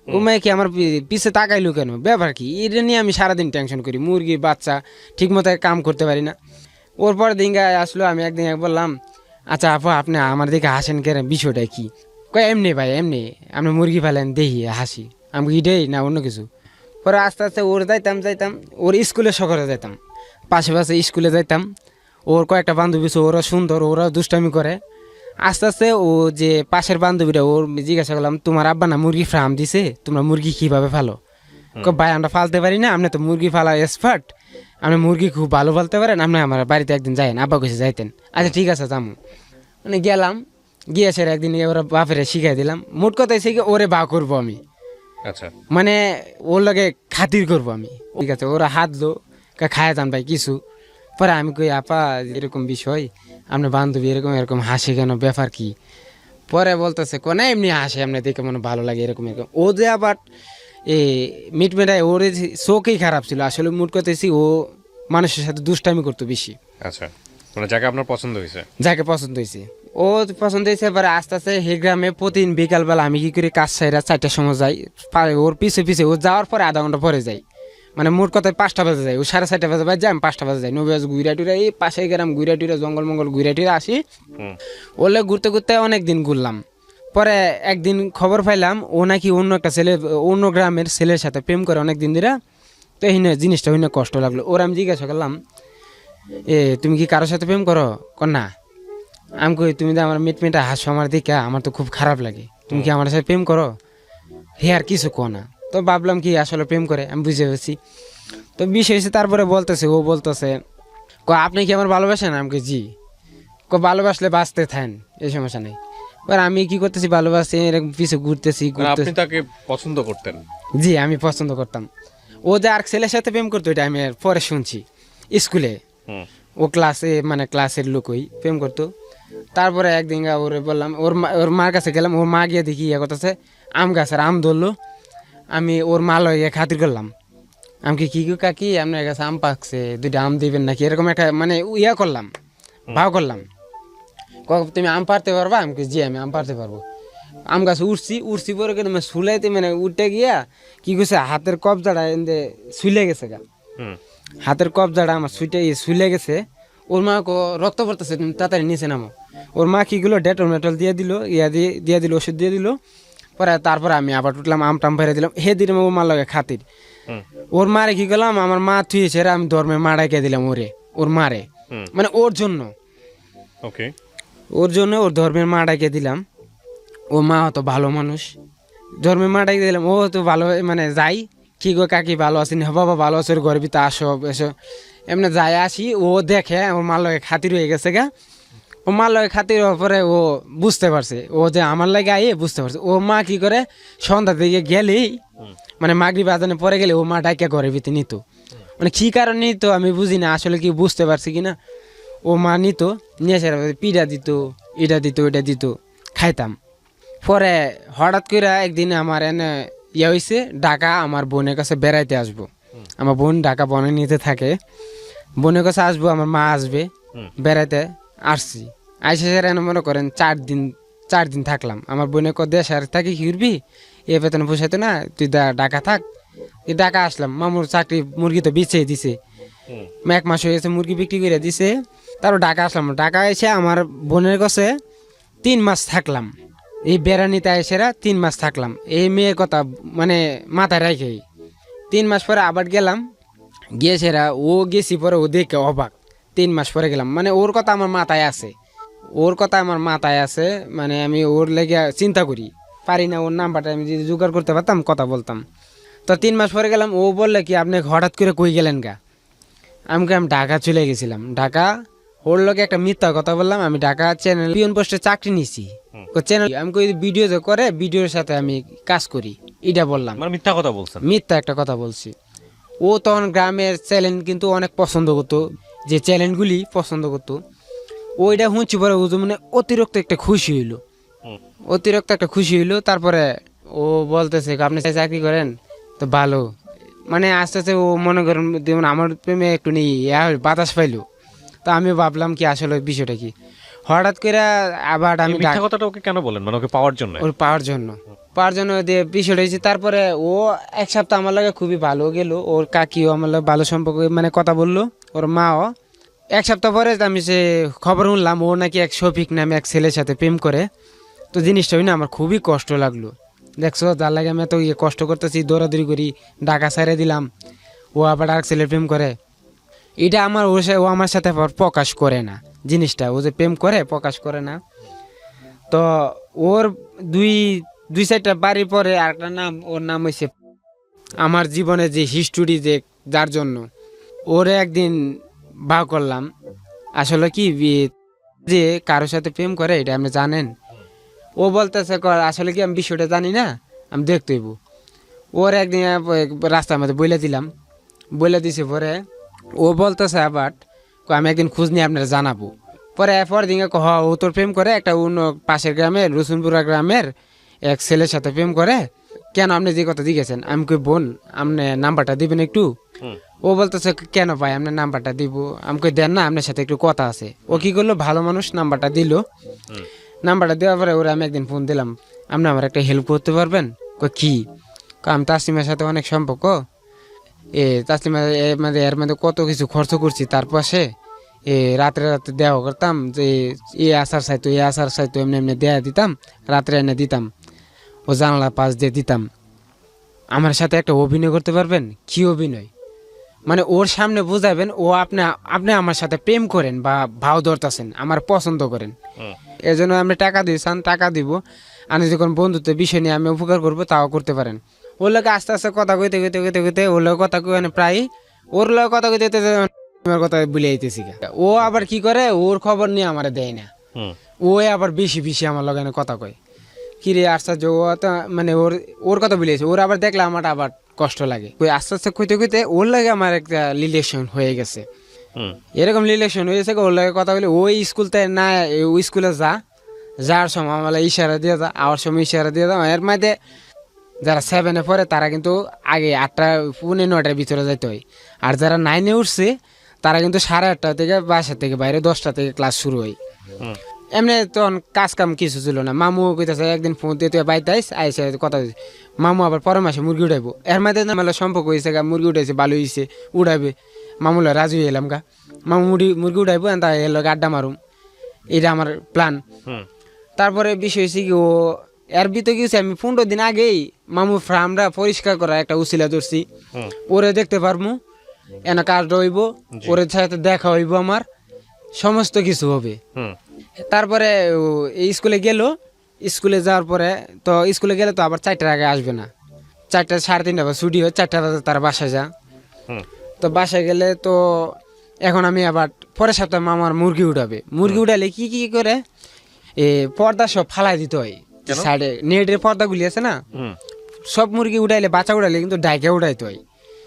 ও মেয়ে কি আমার পিছে তাকাইলো কেন, ব্যাপার কি, এটা নিয়ে আমি সারাদিন টেনশন করি। মুরগি বাচ্চা ঠিক মতো কাম করতে পারি না। ওর পর দিন আসলো, আমি একদিন বললাম, আচ্ছা আপু আপনি আমার দিকে হাসেন কেন, বিষয়টা কি। কয় এমনি ভাই এমনি, আপনি মুরগি ফেলেন দেখি হাসি। আমি ইটাই না অন্য কিছু। পরে আস্তে আস্তে ওর যাইতাম ওর স্কুলে সকলে যাইতাম, পাশে স্কুলে যাইতাম। ওর কয়েকটা বান্ধবী আছে, ওরা সুন্দর, ওরা দুষ্টামি করে। আস্তে আস্তে ও যে পাশের বান্ধবীরা, ওর জিজ্ঞাসা করলাম, তোমার আব্বা না মুরগি ফার্ম দিছে, তোমরা মুরগি কিভাবে ফালো। ভাই আমরা ফালতে পারি না, আপনি তো মুরগি ফালা এক্সপার্ট, আপনি মুরগি খুব ভালো ফালতে পারেন, আপনি আমার বাড়িতে একদিন যাইন, আব্বা কাছে যাইতেন। আচ্ছা ঠিক আছে যাবো। মানে গেলাম, গিয়ে সেরে একদিন ওরা বাপেরে শিখাই দিলাম। মোট কথা এসে ওরে বা করবো আমি, আচ্ছা মানে ওর লগে খাতির করবো আমি। ঠিক আছে, ওরা হাত দো খায় যান ভাই কিছু। পরে আমি কই আপা এরকম বিষয়, আপনার বান্ধবী এরকম হাসে কেন, ব্যাপার কি। পরে বলতেছে কোন এমনি হাসে, এমনি দেখে মনে ভালো লাগে এরকম। ও যে আবার মিট মেটায়, ওর চোখেই খারাপ ছিল আসলে। মুট করতেছি ও মানুষের সাথে দুষ্টামি করতো বেশি। আচ্ছা, মানে যাকে আপনার পছন্দ হয়েছে, যাকে পছন্দ হয়েছে ও পছন্দ হয়েছে। এবার আস্তে আস্তে হে গ্রামে প্রতিদিন বিকালবেলা আমি কি করি, কাজ সাইরা 4টার সময় যাই, ওর পিছে ও যাওয়ার পরে আধা ঘন্টা পরে যাই। মানে মোট কথায় 5টা বাজে যাই, ও 4:30 বাজে যাই, আমি 5টা বাজে যাই। নবীজ ঘুরা টুরা এই পাশে গ্রাম ঘুরা টুরা, জঙ্গল মঙ্গল ঘুরা টুরা আসি। ওলে ঘুরতে অনেক দিন ঘুরলাম। পরে একদিন খবর পাইলাম ও নাকি অন্য একটা ছেলে, অন্য গ্রামের ছেলের সাথে প্রেম করে অনেক দিন ধরে। তো এই জিনিসটা হইনা কষ্ট লাগলো। ওর আমি জিজ্ঞাসা করলাম, তুমি কি কারোর সাথে প্রেম করো? না। আমি কই তুমি তো আমার মেটমেটা হাসো আমার দিকে, আমার তো খুব খারাপ লাগে, তুমি কি আমার সাথে প্রেম করো? হে আর কিছু কো না। তো ভাবলাম কি আসলে প্রেম করে, আমি বুঝে গেছি। তো বিষয় হয়েছে, তারপরে ও বলতেছে আপনি কি আমার ভালোবাসেন? আমাকে জি। ভালোবাসলে বাঁচতে থাকেন, এই সমস্যা নেই। এবার আমি কি করতেছি ভালোবাসি এরকম পিছু ঘুরতেছি মানে আপনি ঘুরতেছি তাকে পছন্দ করতেন? জি আমি পছন্দ করতাম। ও যে আর ছেলের সাথে প্রেম করতো এটা আমি আর পরে শুনছি স্কুলে। হুম। ও ক্লাসে মানে ক্লাসের লোকই প্রেম করতো। তারপরে একদিন ওরে বললাম ওর মার কাছে গেলাম, ওর মা গিয়ে দেখি ইয়ে করতেছে আম গাছের আম ধরলো। আমি ওর মা লইয়া খাতির করলাম, আমি কি গো কাকি আপনার কাছে আম পাকছে, দুইটা আম দিবেন নাকি, এরকম একটা মানে ইয়া করলাম, ভাও করলাম। তুমি আম পারতে পারবা? আমি জি আমি আম পারতে পারবো। আম গাছ উঠছি পরে কিন্তু শুলাইতে মানে উঠে গিয়া কি করছে হাতের কবজাটা এনে শুলে গেছে গা। হাতের কবজাটা আমার শুলে গেছে। ওর মা রক্ত পড়তেছে, তুমি তাড়াতাড়ি নিচে নামো। ওর মা কি গুলো ডেটল মেটল দিয়ে দিল, দিয়ে দিল, ওষুধ দিয়ে দিল। পরে তারপরে আমি আবার উঠলাম, আম টাম ভেড়ে দিলাম, হে দিলাম ওর মার লগে খাতির। ওর মারে কি করলাম, আমার মা থুয়েছে আমি ধর্মের মা ডাইকে দিলাম ওরে, ওর মারে মানে ওর জন্য, ওকে, ওর জন্য ওর ধর্মের মা ডাইকে দিলাম। ও মা তো ভালো মানুষ, ধর্মের মা ডাইকে দিলাম। ও তো ভালো মানে যাই কি গো কাকি ভালো আছেন, বাবা ভালো আছে, ওর ঘরের ভিতরে আসো এসো এমনি যাই আসি। ও দেখে ওর মার লগে খাতির হয়ে গেছে গা। ও মার লগে খাতির হওয়ার পরে ও বুঝতে পারছে ও যে আমার লাগে আইয়ে বুঝতে পারছে। ও মা কি করে সন্ধ্যা দিকে গেলেই মানে মাগরিব আজানে পরে গেলে ও মা ডাইকা ঘরের ভিতরে নিত। মানে কী কারণ নিত আমি বুঝি না আসলে, কি বুঝতে পারছি কি না। ও মা নিত, নিয়ে এসে পিঠা দিত, এটা দিত ওইটা দিত, খাইতাম। পরে হঠাৎ করে একদিন আমার এনে ইয়ে হয়েছে, ঢাকা আমার বোনের কাছে বেড়াইতে আসবো। আমার বোন ঢাকা বনে নিতে থাকে, বোনের কাছে আসবো, আমার মা আসবে, বেড়াইতে আসছি। আইসে স্যার এনে মনে করেন 4 দিন থাকলাম। আমার বোনে দেশ আর থাকি কি করবি, এ বেতনে পোষাইতো না, তুই ঢাকা থাক। ঢাকা আসলাম, মামুর চাকরি মুরগি তো বিছে দিছে, 1 মাস হয়ে গেছে মুরগি বিক্রি করে দিছে। তারপর ঢাকা আসলাম, ঢাকা এসে আমার বোনের কাছে 3 মাস থাকলাম। এই বেড়ানিতে এসেরা 3 মাস থাকলাম, এই মেয়ের কথা মানে মাথায় রেখেই। 3 মাস পরে আবার গেলাম, গিয়েছেরা ও গেছি পরে ও দেখে অবাক। 3 মাস পরে গেলাম, মানে ওর কথা আমার মাথায় আছে, ওর কথা আমার মাথায় আছে, মানে আমি ওর লেগে চিন্তা করি পারি না। ওর নাম্বারটা আমি যদি জোগাড় করতে পারতাম কথা বলতাম। তো 3 মাস পরে গেলাম, ও বললে কি আপনি হঠাৎ করে কই গেলেন গা। আমি ঢাকা চলে গেছিলাম, ঢাকা। ওর লোকে একটা মিথ্যা কথা বললাম, আমি ঢাকা চ্যানেল পিয়ন পোস্টে চাকরি নিছি। ও চ্যানেল আমি কই ভিডিও যে করে ভিডিওর সাথে আমি কাজ করি, এটা বললাম। মানে মিথ্যা কথা বলছেন? মিথ্যা একটা কথা বলছি। ও তখন গ্রামের চ্যানেল কিন্তু অনেক পছন্দ করতো, যে চ্যানেলগুলি পছন্দ করতো। ওইটা শুনছি পরে ও মানে অতিরিক্ত একটা খুশি হইলো, অতিরিক্ত একটা খুশি হইলো। তারপরে ও বলতেছে আপনি চাকরি করেন তো ভালো, মানে আস্তে আস্তে ও মনে করেন যেমন আমার প্রেমে একটু নেই বাতাস পাইলো। তো আমি ভাবলাম কি আসলে বিষয়টা কি। হঠাৎ করে আবার আমি মিথ্যা কথাটা ওকে কেন বলেন, মানে ওকে পাওয়ার জন্য? ওর পাওয়ার জন্য দিয়ে বিষয়টা হয়েছে। তারপরে ও 1 সপ্তাহ আমার লাগে খুবই ভালো গেল, ওর কাকিও আমার লাগে ভালো সম্পর্ক মানে কথা বললো, ওর মাও। 1 সপ্তাহ পরে আমি সে খবর শুনলাম ও নাকি এক শফিক নামে এক ছেলের সাথে প্রেম করে। তো জিনিসটা না আমার খুবই কষ্ট লাগলো। দেখছো যার লাগে আমি এত কষ্ট করতেছি, দৌড়াদৌড়ি করি, ঢাকা ছেড়ে দিলাম, ও আবার আর ছেলে প্রেম করে। এটা আমার ও আমার সাথে প্রকাশ করে না জিনিসটা, ও যে প্রেম করে প্রকাশ করে না। তো ওর দুই 4টা বাড়ির পরে আরেকটা নাম, ওর নাম হয়েছে আমার জীবনে যে হিস্টোরি যে যার জন্য ওরে একদিন ভাও করলাম। আসলে কি যে কারোর সাথে প্রেম করে এটা আপনি জানেন? ও বলতেছে আসলে কি আমি বিষয়টা জানি না, আমি দেখতেইব। ওর একদিন রাস্তার মধ্যে বইলে দিছে পরে ও বলতেছে আবার আমি একদিন খোঁজ নিয়ে আপনারা জানাবো। পরে দিকে ও তোর প্রেম করে একটা অন্য পাশের গ্রামের রসুনপুরা গ্রামের এক ছেলের সাথে প্রেম করে, কেন আপনি যে কথা জিজ্ঞেসেন? আমি কই বোন আপনি নাম্বারটা দিবেন একটু। ও বলতেছে কেন ভাই আপনার নাম্বারটা দিব? আমি কই দেন না, আপনার সাথে একটু কথা আছে। ও কি করলো, ভালো মানুষ, নাম্বারটা দিল। নাম্বারটা দেওয়ার পরে ওরা আমি একদিন ফোন দিলাম, আপনি আমার একটা হেল্প করতে পারবেন? কি? আমি তাসলিমার সাথে অনেক সম্পর্ক, তাসলিমা মানে এর মধ্যে কত কিছু খরচ করছি তার পাশে, রাত্রে দেওয়া করতাম, যে আচার চাইতো এমনি এমনি দেয়া দিতাম, রাত্রে এনে দিতাম, ও জানালা পাশ দিয়ে দিতাম। আমার সাথে একটা অভিনয় করতে পারবেন? কি অভিনয়? মানে ওর সামনে বুঝাবেন ও আপনি আমার সাথে প্রেম করেন বা ভাও ধরতেছেন, আমার পছন্দ করেন, এজন্য আপনি টাকা দিয়েছেন, টাকা দিব, আমি যখন বন্ধুত্বের বিষয় নিয়ে আমি উপকার করবো তাও করতে পারেন। ওর লোক আস্তে আস্তে কথা কইতে ওর লোক কথা কই প্রায় ওর লোক কথা কইতে কথা ভুলে আইতেছি। ও আবার কি করে, ওর খবর নিয়ে আমার দেয় না, ওই আবার বেশি বেশি আমার লগানে কথা কয় কিরে আশ্চর্য, ও তো মানে ওর কথা বলেছে, ওর আবার দেখলে আমার আবার কষ্ট লাগে। ওই আস্তে আস্তে কইতে কইতে ওর লাগে আমার একটা রিলেশন হয়ে গেছে। এরকম রিলেশন হয়েছে ওর লাগে কথা বলে, ওই স্কুলতে না ওই স্কুলে যাওয়ার সময় আমার ইশারা দিয়ে যা, আওয়ার সময় ইশারা দিয়ে দাও। এর মধ্যে যারা 7-এ পড়ে তারা কিন্তু আগে 8টা 9:30-টার ভিতরে যাইতে হয়, আর যারা 9-এ উঠছে তারা কিন্তু 8:30 থেকে বাসা থেকে বাইরে 10টা থেকে ক্লাস শুরু হয়। এমনি তখন কাজ কাম কিছু ছিল না। মামু কইতেছে একদিন ফোন দিয়ে তুই বাইতে আইসে কথা হয়েছে, মামু আবার পরের মাসে মুরগি উঠাইবো। এর মধ্যে মেলা সম্পর্ক হয়েছে গা, মুরগি উঠাইছে, ভালো হয়েছে, উঠাইবে। মামুলা রাজু এলাম গা, মামু মুরগি উঠাইবো, তা এর আড্ডা মারুম, এটা আমার প্ল্যান। তারপরে বিষয় হয়েছে কি, ও এর ভিতরে গেছে আমি 15 দিন আগেই মামু ফার্মটা পরিষ্কার করা একটা উসিলা ধরছি, ওরে দেখতে পারবো, এনে কাজটা হইব, ওর সাথে দেখা হইব, আমার সমস্ত কিছু হবে। তারপরে এই স্কুলে গেল, স্কুলে যাওয়ার পরে তো স্কুলে গেলে তো আবার 4টার আগে আসবে না, 4টা 3:30 বা ছুটি হয়, 4টা বাজে তারা বাসায় যা। তো বাসায় গেলে তো এখন আমি আবার পরের সপ্তাহে মামার মুরগি উঠাবে, মুরগি উঠালে কি কি করে পর্দা সব ফালাই দিতে হয় সাইডে, নেটের পর্দাগুলি আছে না, সব মুরগি উঠাইলে বাচ্চা উঠাইলে কিন্তু ডাইকে উঠাইতে হয়।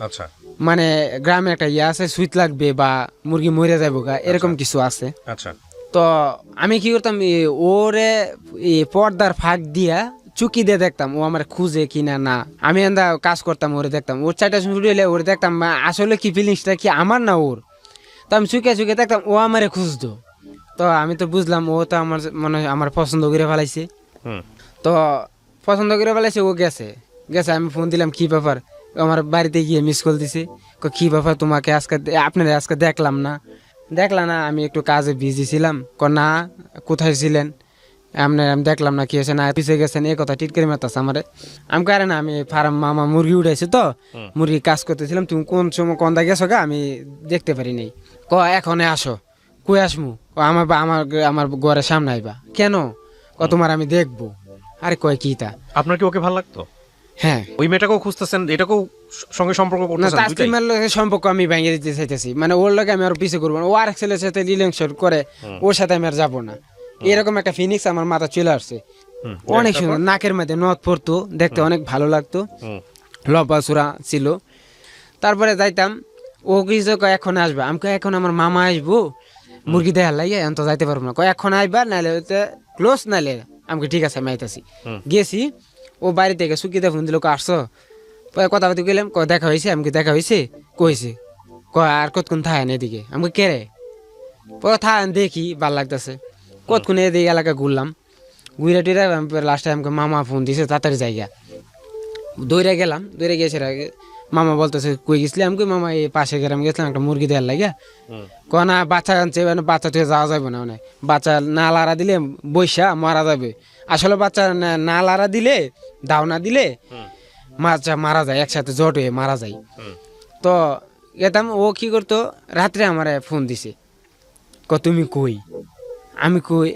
আচ্ছা, মানে গ্রামে একটা ইয়ে আছে, সুইচ লাগবে বা মুরগি মরে যাবো গা, এরকম কিছু আছে। আচ্ছা, তো আমি কি করতাম, ওরে পর্দার ফাঁক দিয়া চুকি দিয়ে দেখতাম ও আমার খুঁজে কিনা না। আমি এন্দা কাজ করতাম, ওরে দেখতাম, ওর 4টা শুরু হলে ওরে দেখতাম আসলে কি ফিলিংসটা কি আমার না ওর। তো আমি চুকে চুকে দেখতাম ও আমারে খুঁজতো। তো আমি তো বুঝলাম ও তো আমার মানে আমার পছন্দ করে ফেলাইছে। তো পছন্দ করে ফেলাইছে, ও গেছে। আমি ফোন দিলাম, কি ব্যাপার, আমার বাড়িতে গিয়ে মিস কল দিছে, কি ব্যাপার তোমাকে আজকে আপনারা আজকে দেখলাম না। আমি একটু কাজে বিজি ছিলাম। না, কোথায় ছিলেন আমি দেখলাম না, কি হয়েছে না, পিছিয়ে গেছেন, এই কথা টিট করে মারতেছে আমারে। আমি কারে না, আমি ফার্ম মামা মুরগি উঠাইছি তো মুরগি কাজ করতেছিলাম, তুমি কোন সময় কন্দা গেছো গা আমি দেখতে পারি নাই। এখনে আসো, কই আসমু, আমার আমার ঘরের সামনে আইবা। কেন? তোমার আমি দেখবো। আরে কয় কি তা, আপনার কি ওকে ভালো লাগতো? হ্যাঁ, ওই মেয়েটাকেও খুঁজতেছেন, এটাকেও সঙ্গে সম্পর্ক করতেছেন? তাসলিমার লগে সম্পর্ক আমি ভেঙে দিতে চাইতেছি, মানে ওর লগে আমি আর পিছে করবো না। ও আর ছেলের সাথে রিলেশন করে, ওর সাথে আমি আর যাবো না, এরকম একটা ফিনিক্স আমার মাথা চলে আসছে। অনেক সুন্দর, নাকের মধ্যে নথ পড়তো, দেখতে অনেক ভালো লাগতো, লম্বা চূড়া ছিল। তারপরে যাইতাম, ও কিছু এখন আসবা, আমি এখন আমার মামা আসবো মুরগি দেখার লাগে, এখন তো যাইতে পারবো না, এখন আইবা, নাহলে ক্লোজ, নাহলে আমাকে ঠিক আছে আমি আইতাছি। গেছি, ও বাড়ি থেকে সুকিতে ফোন দিল, আসছো, কথা বলতে গেলাম, দেখা হয়েছে, আমাকে দেখা হয়েছে, কইছে, আর কতক্ষণ থাকেন এদিকে, আমাকে কেড়ে থাকেন, দেখি ভাল লাগতেছে, কতক্ষণ এদিকে এলাকা ঘুরলাম, ঘুরে টুরে লাস্টে আমাকে মামা ফোন দিছে, তাড়াতাড়ি জায়গা দৌড়ে গেলাম। দৌড়ে গেছে মামা বলতেছে, কই গেছিলি, আমি মামা এই পাশে গ্রামে গেছিলাম একটা মুরগি দেওয়ার লাগে। না বাচ্চা আনছে, মানে বাচ্চা থেকে যাওয়া যাবে না, মানে বাচ্চা না লাড়া দিলে বৈশা মারা যাবে। আসলে বাচ্চা না লাড়া দিলে, দাও না দিলে বাচ্চা মারা যায়, একসাথে জট হয়ে মারা যায়। তো গেতাম, ও কি করতো, রাত্রে আমার ফোন দিছে, তুমি কই, আমি কই,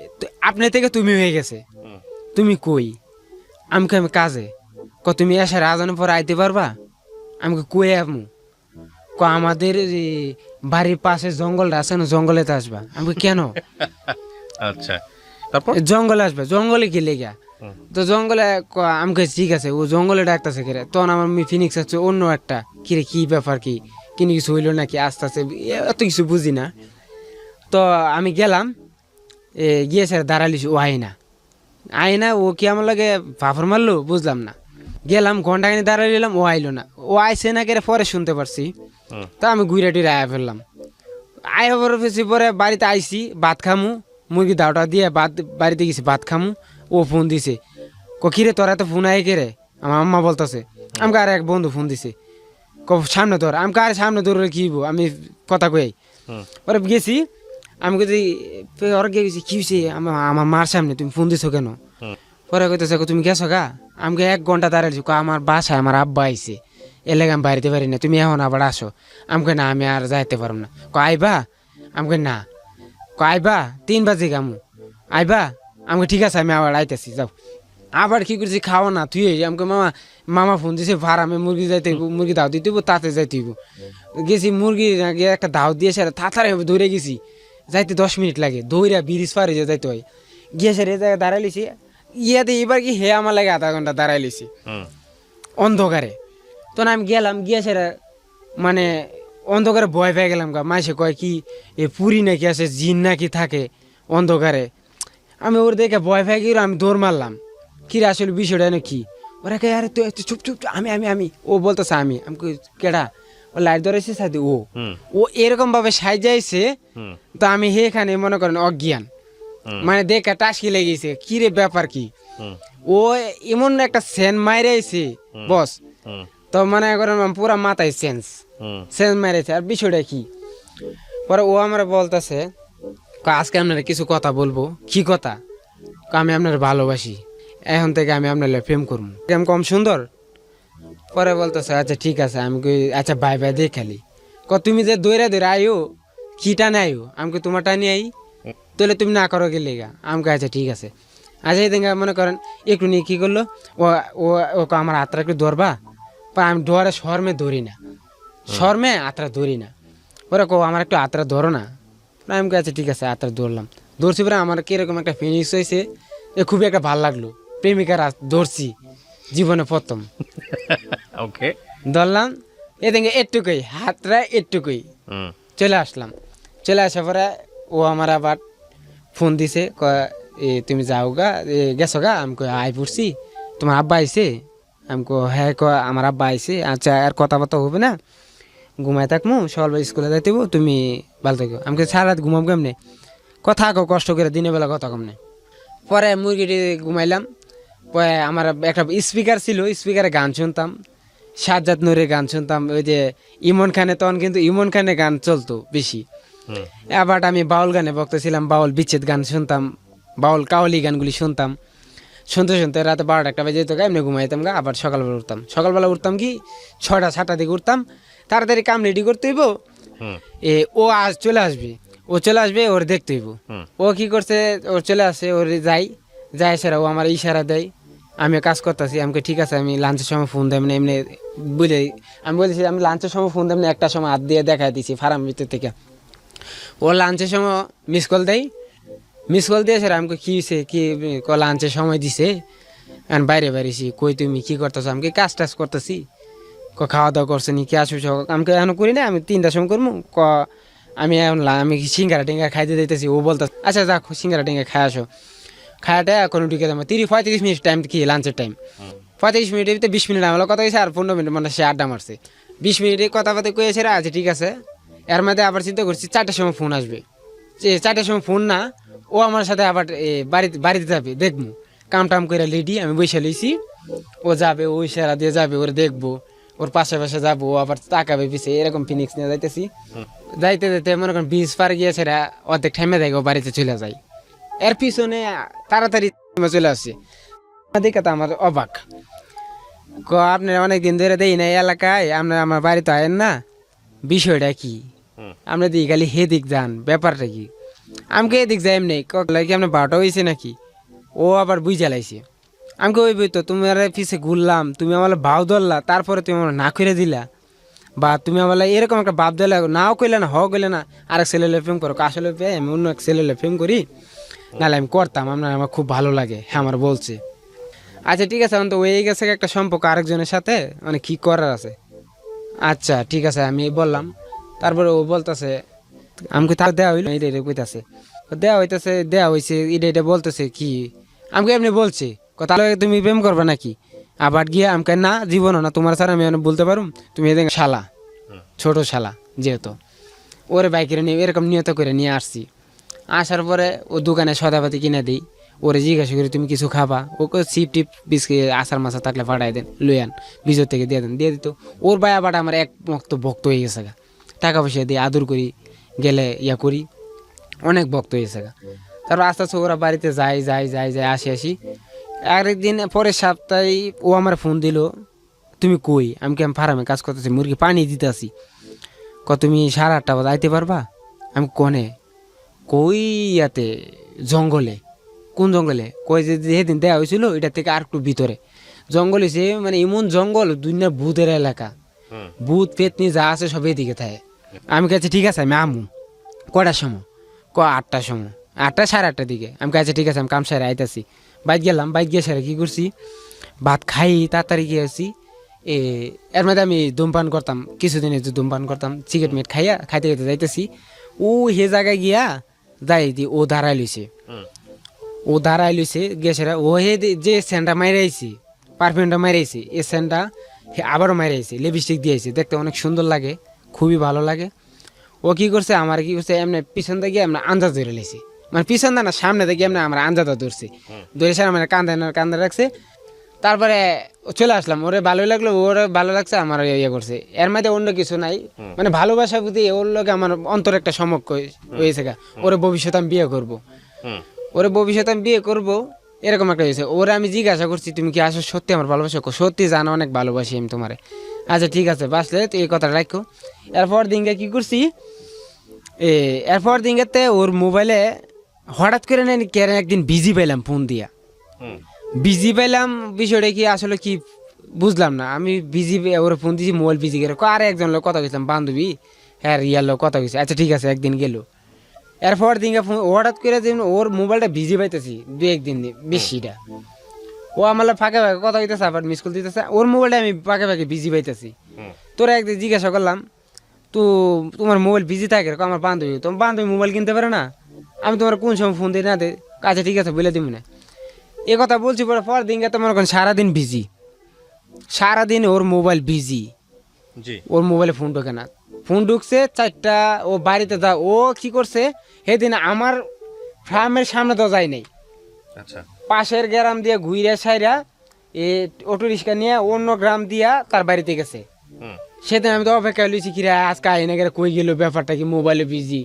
আপনি থেকে তুমি হয়ে গেছে, তুমি কই, আমি কাজে, তুমি এসার আজানের পর আইতে পারবা, আমি কই আমু, আমাদের বাড়ির পাশে জঙ্গলটা আছে না, জঙ্গলেতে আসবা। আমি কেন? আচ্ছা, তারপর জঙ্গলে আসবে, জঙ্গলে কি লেগা? তো জঙ্গলে আমি ঠিক আছে, ও জঙ্গলে ডাকতেছে কেরে, তখন আমার ফিনিক্স আছে অন্য একটা, কিরে কি ব্যাপার, কি কিনে কিছু হইলো নাকি, আস্তে আস্তে এত কিছু বুঝি না। তো আমি গেলাম, গিয়েছে দাঁড়ালিস, ও আইনা, ও কি আমার লাগে ফাফর মারলো বুঝলাম না। গেলাম ঘন্টাখানি দাঁড়াইলাম, ও আইলো না, ও আইসে না কেরে পরে শুনতে পারছি। তা আমি ঘুরে টুরে আয়া ফেললাম, আয়া পরে বাড়িতে আইসি, ভাত খামু, মুরগি দাওটা দিয়ে বাড়িতে গেছি ভাত খামু। ও ফোন দিছে, কিরে তোরা তো ফোন আয় কেরে, আমার আম্মা বলতেছে। আমাকে আর এক বন্ধু ফোন দিছে, সামনে ধর, আমি আর সামনে ধরে কি আমি কথা কই। পরে গেছি, আমি ওরা গেছি, কি হয়েছে, আমার মার সামনে তুমি ফোন দিছো কেন? পরে কইতেছে, তুমি গেছো গা? আমাকে 1 ঘন্টা দাঁড়াইছি, আমার বাসায় আমার আব্বা আইছে, এলাকা আমি বাড়িতে পারি না, তুমি এখন আবার আসো। আমাকে না, আমি আর যাইতে পারব না। আইবা? আমাকে না। আইবা 3 বাজে গামু, আইবা? আমাকে ঠিক আছে, আমি আবার আইতেছি, যাও। আবার কি করছি, খাওয়া না তুই, আমাকে মামা ফোন দিছে, ফার্মে মুরগি যাইতে, মুরগি দাও দিতে তাতে যাইতে গেছি, মুরগি একটা দাও দিয়েছে, তাড়াতাড়ি দৌড়ে গেছি, যাইতে 10 মিনিট লাগে, দৌড়া ব্রিজ পারে যাইতে হয়। গিয়ে সে জায়গায় দাঁড়াই লিছি ইয়াতে এবার কি হে আমার লাগে আধা ঘন্টা দাঁড়াই লিছি অন্ধকারে। তখন আমি গেলাম গিয়ে সেরা মানে অন্ধকারে ভয় পেয়ে গেলাম গা। মাসে কয় কি এ পুরি নাকি আছে, জিন নাকি থাকে অন্ধকারে। আমি ওর দেখে ভয় পেয়ে গিয়ে আমি দৌড় মারলাম, কিরে আসলে বিষয়টা না কি। ওরা কে আরে তুই চুপ চুপ চুপ, আমি ও বলতেছে আমি কই কেডা, ও লাইট ধরেছে সাথে ও এরকম ভাবে সাইজাইছে। তো আমি এখানে মনে করেন অজ্ঞান, মানে দেখে টাসকি লেগেছে কিরে ব্যাপার কি। ও এমন একটা সেন মাইরাইছে বস, তো মনে করেন পুরা মাথায় সেন্স মাইরেছে। আর বিষয়টা কি, পরে ও আমার বলতেছে আজকে আপনারা কিছু কথা বলবো। কি কথা? আমি আপনার ভালোবাসি, এখন থেকে আমি আপনার প্রেম করবো, প্রেম কম সুন্দর। পরে বলতেছে আচ্ছা ঠিক আছে। আমি কই আচ্ছা বাই বাই দিয়ে খালি তুমি যে দৌড়া দৌড়া আইও কি টানে আইও, আমি তোমার টানি আই, তাহলে তুমি না করো গেলে গা। আমাকে আচ্ছা ঠিক আছে। আচ্ছা এই দিন মনে করেন একটু নিয়ে কী করলো, ও ও ওকে আমার হাতটা একটু ধরবা। আমি ডোয়ারে শর্মে ধরি না, শর্মে আত্রা ধরি না। ওরা কো আমার একটু আত্রা ধরো না। আমি আচ্ছা ঠিক আছে আত্রা ধরলাম। ধরছি পরে আমার কিরকম একটা ফিনিক্স হয়েছে, খুবই একটা ভালো লাগলো। প্রেমিকার ধরছি জীবনে প্রথম। ওকে, ধরলাম এদিকে একটুকুই হাতটা একটুকুই চলে আসলাম। চলে আসার পরে ও আমার আবার ফোন দিছে, তুমি যাও গা, গেছো গা। আমি কই আই পড়ছি, তোমার আব্বা আইছে? আমি কো হ্যাঁ, আমার আব্বা আইছে। আচ্ছা আর কথাবার্তা হবে না, ঘুমাই থাকবো, সকালবেলা স্কুলে যাইতে তুমি ভালো থাকো। আমি সারা রাত ঘুমাবো কেমনে, কথা কো কষ্ট করে, দিনের বেলা কথা কমনে। পরে মুরগিটি ঘুমাইলাম। পরে আমার একটা স্পিকার ছিল, স্পিকারে গান শুনতাম, সাজ্জাদ নূরের গান শুনতাম। ওই যে ইমন খানে, তখন কিন্তু ইমন খানের গান চলতো বেশি। আবার আমি বাউল গানে বক্তছিলাম, বাউল বিচ্ছেদ গান শুনতাম, বাউল কাওয়ালি গানগুলি শুনতাম। শুনতে শুনতে রাতে 12টা বাজে যেত গা, এমনি ঘুমাইতাম গা। আবার সকালবেলা উঠতাম, সকালবেলা উঠতাম কি 6টা-7টার দিকে উঠতাম। তাড়াতাড়ি কাম রেডি করতে হইব, ও আজ চলে আসবে, ও চলে আসবে, ওর দেখতে হইব। ও কি করছে, ওর চলে আসে, ওর যাই সেরা ও আমার ইশারা দেয়, আমি কাজ করতেছি। আমাকে ঠিক আছে, আমি লাঞ্চের সময় ফোন দেব না, এমনি বুঝে আমি বলেছি আমি লাঞ্চের সময় ফোন দেব না, একটা সময় হাত দিয়ে দেখাই দিছি ফার্ম ভিতর থেকে। ও লাঞ্চের সময় মিস কল দেয়, মিস কল দিয়ে সেরা আমাকে কী হয়েছে, কি লাঞ্চের সময় দিছে, এখন বাইরে বাইরেছি। কই তুমি কী করতেছো? আমি কাজ টাজ করতেছি। খাওয়া দাওয়া করছে নি, কি আসবে? আমাকে এখন করি না, আমি 3টার সময় করবো। আমি এখন আমি সিঙ্গারা টিঙ্গা খাইতে দিতেছি। ও বলতে আচ্ছা যাক সিঙ্গারা টিঙ্গা খাই আসো। খায়াটা এখন ঢুকে যাবো 35 মিনিট টাইম, কি লাঞ্চের টাইম 35 মিনিটের ভিতরে 20 মিনিট আমার কথা হয়েছে, আর 15 মিনিট মানে সে আড্ডা মারছে। 20 মিনিটে কথা বার্তা কয়েছে, আচ্ছা ঠিক আছে। এর মধ্যে আবার চিন্তা করছি 4টার সময় ফোন আসবে। 4টার সময় ফোন না, ও আমার সাথে আবার বাড়িতে যাবে, দেখবো কাম টাম করে রেডি আমি বসে লইছি। ও যাবে, ও ইশারা দিয়ে যাবে, ওর দেখবো, ওর পাশে পাশে যাবো, ও আবার তাকাবে পিছে, এরকম ফিনিক্স নিয়ে যাইতেছি। যাইতে যাইতে মনে করেন 20 পার গিয়েছে, অর্ধেক টাইমে দেয় ও বাড়িতে চলে যায়। এর পিছনে তাড়াতাড়ি চলে আসছে। দেখে তো আমার অবাক, আপনার অনেকদিন ধরে দেই না এই এলাকায়, আপনার আমার বাড়িতে আয়েন না, বিষয়টা কি? আমরা দিই খালি হেদিক যান, ব্যাপারটা কি? আমাকে এদিক যাই এমনি কি আপনার 12টা হয়েছে নাকি? ও আবার বুঝ জ্বালাইছে। আমাকে ওই বই তো তুমি আর পিছে ঘুরলাম, তুমি আমার ভাও ধরলা, তারপরে তুমি আমার না করে দিলা, বা তুমি আমার এরকম একটা ভাব দিলা, নাও কইলে না, হও কইলে না, আরেক ছেলে প্রেম করো। আসলে আমি অন্য এক ছেলে প্রেম করি, নাহলে আমি করতাম, আমার খুব ভালো লাগে। হ্যাঁ আমার বলছে আচ্ছা ঠিক আছে, এখন তো হয়ে গেছে একটা সম্পর্ক আরেকজনের সাথে, মানে কি করার আছে। আচ্ছা ঠিক আছে আমি বললাম। তারপরে ও বলতেছে আমাকে তার দেওয়া হইলো, এটা কইতাছে দেওয়া হইতেছে, দেওয়া হয়েছে, এটা বলতেছে কি আমাকে এমনি বলছে, তাহলে তুমি প্রেম করবে নাকি? আবার গিয়ে আমাকে না, জীবনও না তোমার স্যার আমি বলতে পারুম, তুমি এদের শালা, ছোট শালা যেহেতু। ওরে বাইকের নিয়ে এরকম নিয়ত করে নিয়ে আসছি। আসার পরে ও দোকানে সদাপাতি কিনে দিই, ওরে জিজ্ঞাসা করি তুমি কিছু খাবা? ওকে চিপ টিপ বিস্কিট আচার মাছা থাকলে ফাটাই দেন, লইয়ান ভিতর থেকে দিয়ে দেন, দিয়ে দিত। ওর ভাই আবার আমার এক ভক্ত হয়ে গেছে গা, টাকা পয়সা দিয়ে আদর করি, গেলে ইয়া করি, অনেক ভক্ত হয়ে গেছে গা। তারপর আস্তে আস্তে ওরা বাড়িতে যাই আসি। আরেকদিন পরের সপ্তাহে ও আমার ফোন দিল, তুমি কই? আমি ফার্মে কাজ করতেছি, মুরগি পানি দিতে আসি। তুমি 8:30 বাজে আইতে পারবা? আমি কনে কই ইয়াতে জঙ্গলে। কোন জঙ্গলে? কই যে যেদিন দেওয়া হয়েছিল এটা থেকে আর একটু ভিতরে জঙ্গল হয়েছে, মানে এমন জঙ্গল, দুনিয়ার ভূতের এলাকা, ভূত পেতনি যা আছে সব এদিকে থাকে। আমি কাছে ঠিক আছে আমি আমু। কটার সময়? 8টার সময়। 8টা 8:30টার দিকে আমি কাছে ঠিক আছে আমি কাম সারে আইতাছি বাইক গেলাম বাইক গিয়ে সারে কি করছি ভাত খাই তাড়াতাড়ি গিয়েছি এর মধ্যে আমি ধূমপান করতাম কিছুদিন ধূমপান করতাম সিগারেট মিট খাইয়া খাইতে খাইতে যাইতেছি ও হে জায়গায় গিয়া যাই দি ও দাঁড়াই লইছে ও দাঁড়াই লইছে গেছেরা ও হে যে সেন্টটা মাইরাইছি পারফিউমটা মাইরাইছি এই সেন্টটা আবারও মাইরাইছি লিপস্টিক দিয়েছি দেখতে অনেক সুন্দর লাগে খুবই ভালো লাগে ও কি করছে আমার কি করছে এমনি পিছন থেকে এমনি আন্দাজ ধরে লেছি মানে পিছন না সামনে থেকে এমনি আমার আন্দাজটা ধরছে ধরে সারা মানে কান্দে রাখছে তারপরে চলে আসলাম ওরে ভালোই লাগলো ওরে ভালো লাগছে আমার ইয়ে করছে এর মধ্যে অন্য কিছু নাই মানে ভালোবাসা প্রতি ওর লোকে আমার অন্তর একটা সমক হয়েছে গা ওরে ভবিষ্যতে আমি বিয়ে করবো ওরে ভবিষ্যতে আমি বিয়ে করবো এরকম একটা হয়েছে ওরে আমি জিজ্ঞাসা করছি তুমি কি আসো সত্যি আমার ভালোবাসা সত্যি জানো অনেক ভালোবাসি আমি তোমারে আচ্ছা ঠিক আছে বাসলে তো এই কথাটা রাখো এরপর দিনকে কি করছি এরপর দিনকে ওর মোবাইলে হঠাৎ করে নেই কেন একদিন বিজি পেলাম ফোন দিয়া বিজি পেলাম বিষয়টা কি আসলে কি বুঝলাম না আমি বিজি ওর ফোন দিয়েছি মোবাইল বিজি করে আর একজন লোক কথা গেছিলাম বান্ধবী হ্যাঁ ইয়ার লোক কথা গেছে আচ্ছা ঠিক আছে একদিন গেল এরপর দিনকে হঠাৎ করে ওর মোবাইলটা বিজি পাইতেছি 2-1 দিন বেশিটা ও আমার ফাঁকে ফাঁকে কথা হইতেছে আবার মিস কল দিতেছে ওর মোবাইলটা আমি ফাঁকে ফাঁকে বিজি পাইতেছি তোরা একদিন জিজ্ঞাসা করলাম তো তোমার মোবাইল বিজি থাকে আমার বান্ধবী তোমার বান্ধবী মোবাইল কিনতে পারে না আমি তোমার কোন সময় ফোন দিই না দে আচ্ছা ঠিক আছে বলে দিব না এ কথা বলছি পর দিনকে তোমার ওখানে সারাদিন বিজি সারাদিন ওর মোবাইল বিজি ওর মোবাইলে ফোন ঢোকে না ফোন ঢুকছে 4টা ও বাড়িতে যা ও কি করছে সেদিন আমার ফার্মের সামনে তো যায় নাই আচ্ছা পাশের গ্রাম দিয়ে ঘুরে সাইরা অটো রিক্সা নিয়ে অন্য গ্রাম দিয়া তার বাড়িতে গেছে সেদিন আমি তো অপেক্ষা লইছি কিরা আজকে আইনে গেলে কই গেল ব্যাপারটা কি মোবাইলে বিজি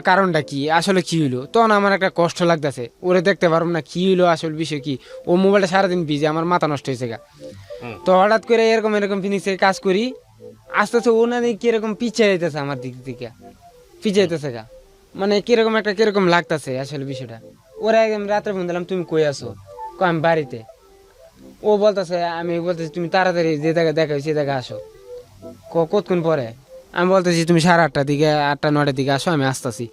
কারণটা কি আসলে কি হইলো তখন আমার একটা কষ্ট লাগতেছে ওরে দেখতে পারবো না কি হইলো আসল বিষয় কি ও মোবাইলটা সারাদিন বিজি আমার মাথা নষ্ট হয়েছে গা তো হঠাৎ করে এরকম ফিনিক্সে কাজ করি আস্তে আস্তে ও না কিরকম পিছিয়ে যেতেছে আমার দিক থেকে পিছিয়ে যেতেছে গা মানে কিরকম লাগতেছে আসলে বিষয়টা ওরা একদম রাত্রে ফোন দিলাম তুমি কই আসো আমি বাড়িতে ও বলতেছে আমি বলতেছি তুমি তাড়াতাড়ি যে জায়গায় দেখা সে জায়গায় আসো কতক্ষণ পরে আমি বলতেছি তুমি 8:30টার দিকে 8টা-9টার দিকে আসো আমি আসতেছি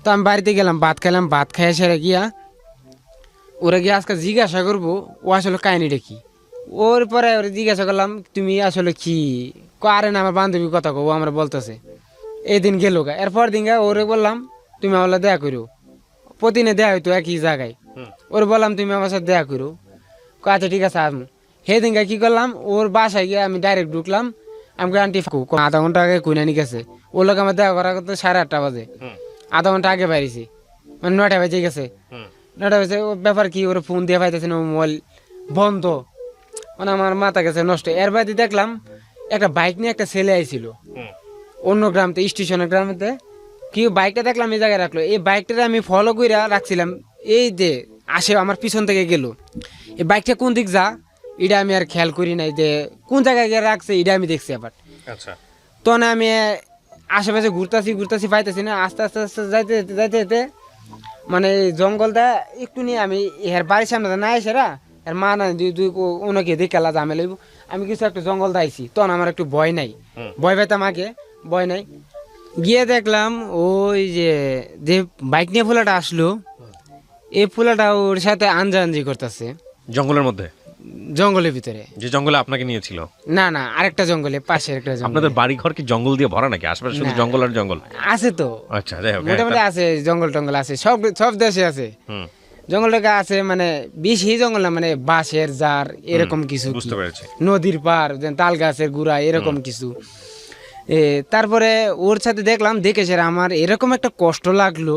তো আমি বাড়িতে গেলাম ভাত খাইলাম ভাত খাই সেরে গিয়া ওরা গিয়ে আজকে জিজ্ঞাসা করবো ও আসলে কাহিনিটা কি ওর পরে ওরা জিজ্ঞাসা করলাম তুমি আসলে কি আরে না আমার বান্ধবীর কথা কো আমরা বলতেছে এই দিন গেল গা এরপর দিন গা ওরে বললাম তুমি আমার দেখা করো প্রতিদিনে দেয়া হইতো একই জায়গায় ওরে বললাম তুমি আমার সাথে দেখা করো আচ্ছা ঠিক আছে আসবো সেদিন গা কি করলাম ওর বাসায় গিয়ে আমি ডাইরেক্ট ঢুকলাম আমাকে আন্টি আধা ঘন্টা আগে কুইনা নিয়ে গেছে ওর লোক আমার দেখা করা করতে 8:30 বাজে আধা ঘন্টা আগে বাইরেছি মানে 9টা বাজে গেছে 9টা বাজে ও ব্যাপার কি ওর ফোন দিয়ে পাইতেছে না মোবাইল বন্ধ মানে আমার মাথা গেছে নষ্ট এর বাদে দেখলাম একটা বাইক নিয়ে একটা ছেলে আইছিল অন্য গ্রামতে স্টেশনের গ্রামেতে কি বাইকটা দেখলাম এই জায়গায় রাখলো এই বাইকটা আমি ফলো করে রাখছিলাম এই যে আসে আমার পিছন থেকে গেল এই বাইকটা কোন দিক যা এটা আমি আর খেয়াল করি নাই যে কোন জায়গায় গিয়ে রাখছে এটা আমি দেখছি আবার আচ্ছা তখন আমি আশেপাশে ঘুরতাছি পাইতেছি না আস্তে আস্তে আস্তে যাইতে মানে জঙ্গলটা একটু নিয়ে আমি এর বাড়ির সামনে না এসেরা এর মা না দুই ওনাকে দেখালা জামে লইব আমি কিছু একটু জঙ্গল দাইছি তখন আমার একটু ভয় নাই ভয় পাইতাম আগে ভয় নাই গিয়ে দেখলাম ওই যে বাইক নিয়ে ফুলাটা আসলো এই ফুলাটা ওর সাথে আনজানজি করতেছে জঙ্গলের মধ্যে জঙ্গলের ভিতরে যে জঙ্গলে আপনাকে নিয়েছিল না আরেকটা জঙ্গলে পাশে একটা জঙ্গল আপনাদের বাড়ি ঘর কি জঙ্গল দিয়ে ভরা নাকি আশেপাশে শুধু জঙ্গল আর জঙ্গল আছে তো আচ্ছা যাই হোক মোটামুটি আছে জঙ্গল আছে সব দেশে আছে জঙ্গলটা আছে মানে বেশি জঙ্গল না মানে বাঁশের জার এরকম কিছু বুঝতে পেরেছি নদীর পার তাল গাছের গুড়া এরকম কিছু তারপরে ওর সাথে দেখলাম দেখে আমার এরকম একটা কষ্ট লাগলো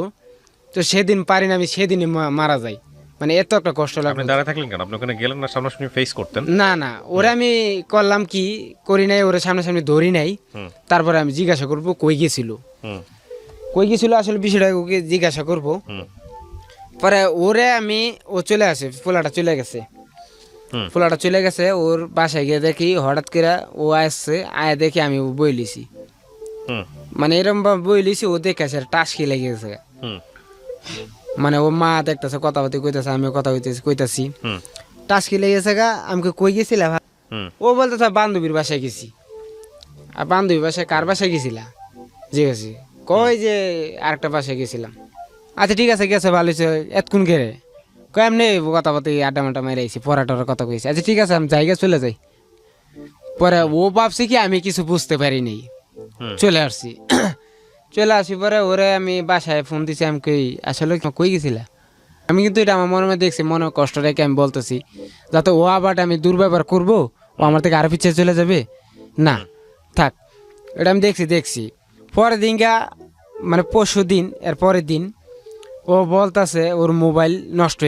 তো সেদিন পারি না আমি সেদিনই মারা যাই মানে এত একটা কষ্ট লাগলো আপনি দাঁড়ায় থাকলেন কেন আপনি ওখানে গেলেন না সামনাসামনি ফেস করতেন না ওরে আমি করলাম কি করি নাই ওরে সামনাসামনি ধরি নাই তারপরে আমি জিজ্ঞাসা করবো কই গেছিল আসলে বিষয়টা ওকে জিজ্ঞাসা করবো পরে ওরে ও চলে আসে ফুলাটা চলে গেছে ওর বাসায় গিয়ে দেখি হঠাৎ করে ও আসছে আয় দেখি আমি বই লিছি মানে এরকম বই লিছি ও দেখে আসে টাস খেলে গেছে মানে ও মা দেখতেছে কথা বলতে কইতেছে আমিও কথা কইতাছি টাস খেলে গেছে গা আমাকে কই গেছিলাম ও বলতেছে বান্ধবীর বাসায় গেছি আর বান্ধবীর বাসায় কার বাসায় গেছিলা জিজ্ঞাসি কই যে আরেকটা বাসায় গেছিলাম আচ্ছা ঠিক আছে গেছে ভালো হয়েছে এতক্ষণ গেলে কয় এমনি কথা বলতে আড্ডা মাড্ডা মেরে আইছি পড়াটার কথা কইছি আচ্ছা ঠিক আছে আমি জায়গা চলে যাই পরে ও ভাবছে কি আমি কিছু বুঝতে পারিনি চলে আসছি চলে আসি পরে ওরে আমি বাসায় ফোন দিছি আমি কই আসলে কই গেছিলা আমি কিন্তু এটা আমার মনে দেখছি মনে কষ্ট রেখে আমি বলতেছি যাতে ও আবার আমি দুর্ব্যবহার করবো ও আমার থেকে আরো পিছিয়ে চলে যাবে না থাক এটা আমি দেখছি পরের দিনকা মানে পরশু দিন এর পরের দিন ও বলতেছে ওর মোবাইল নষ্ট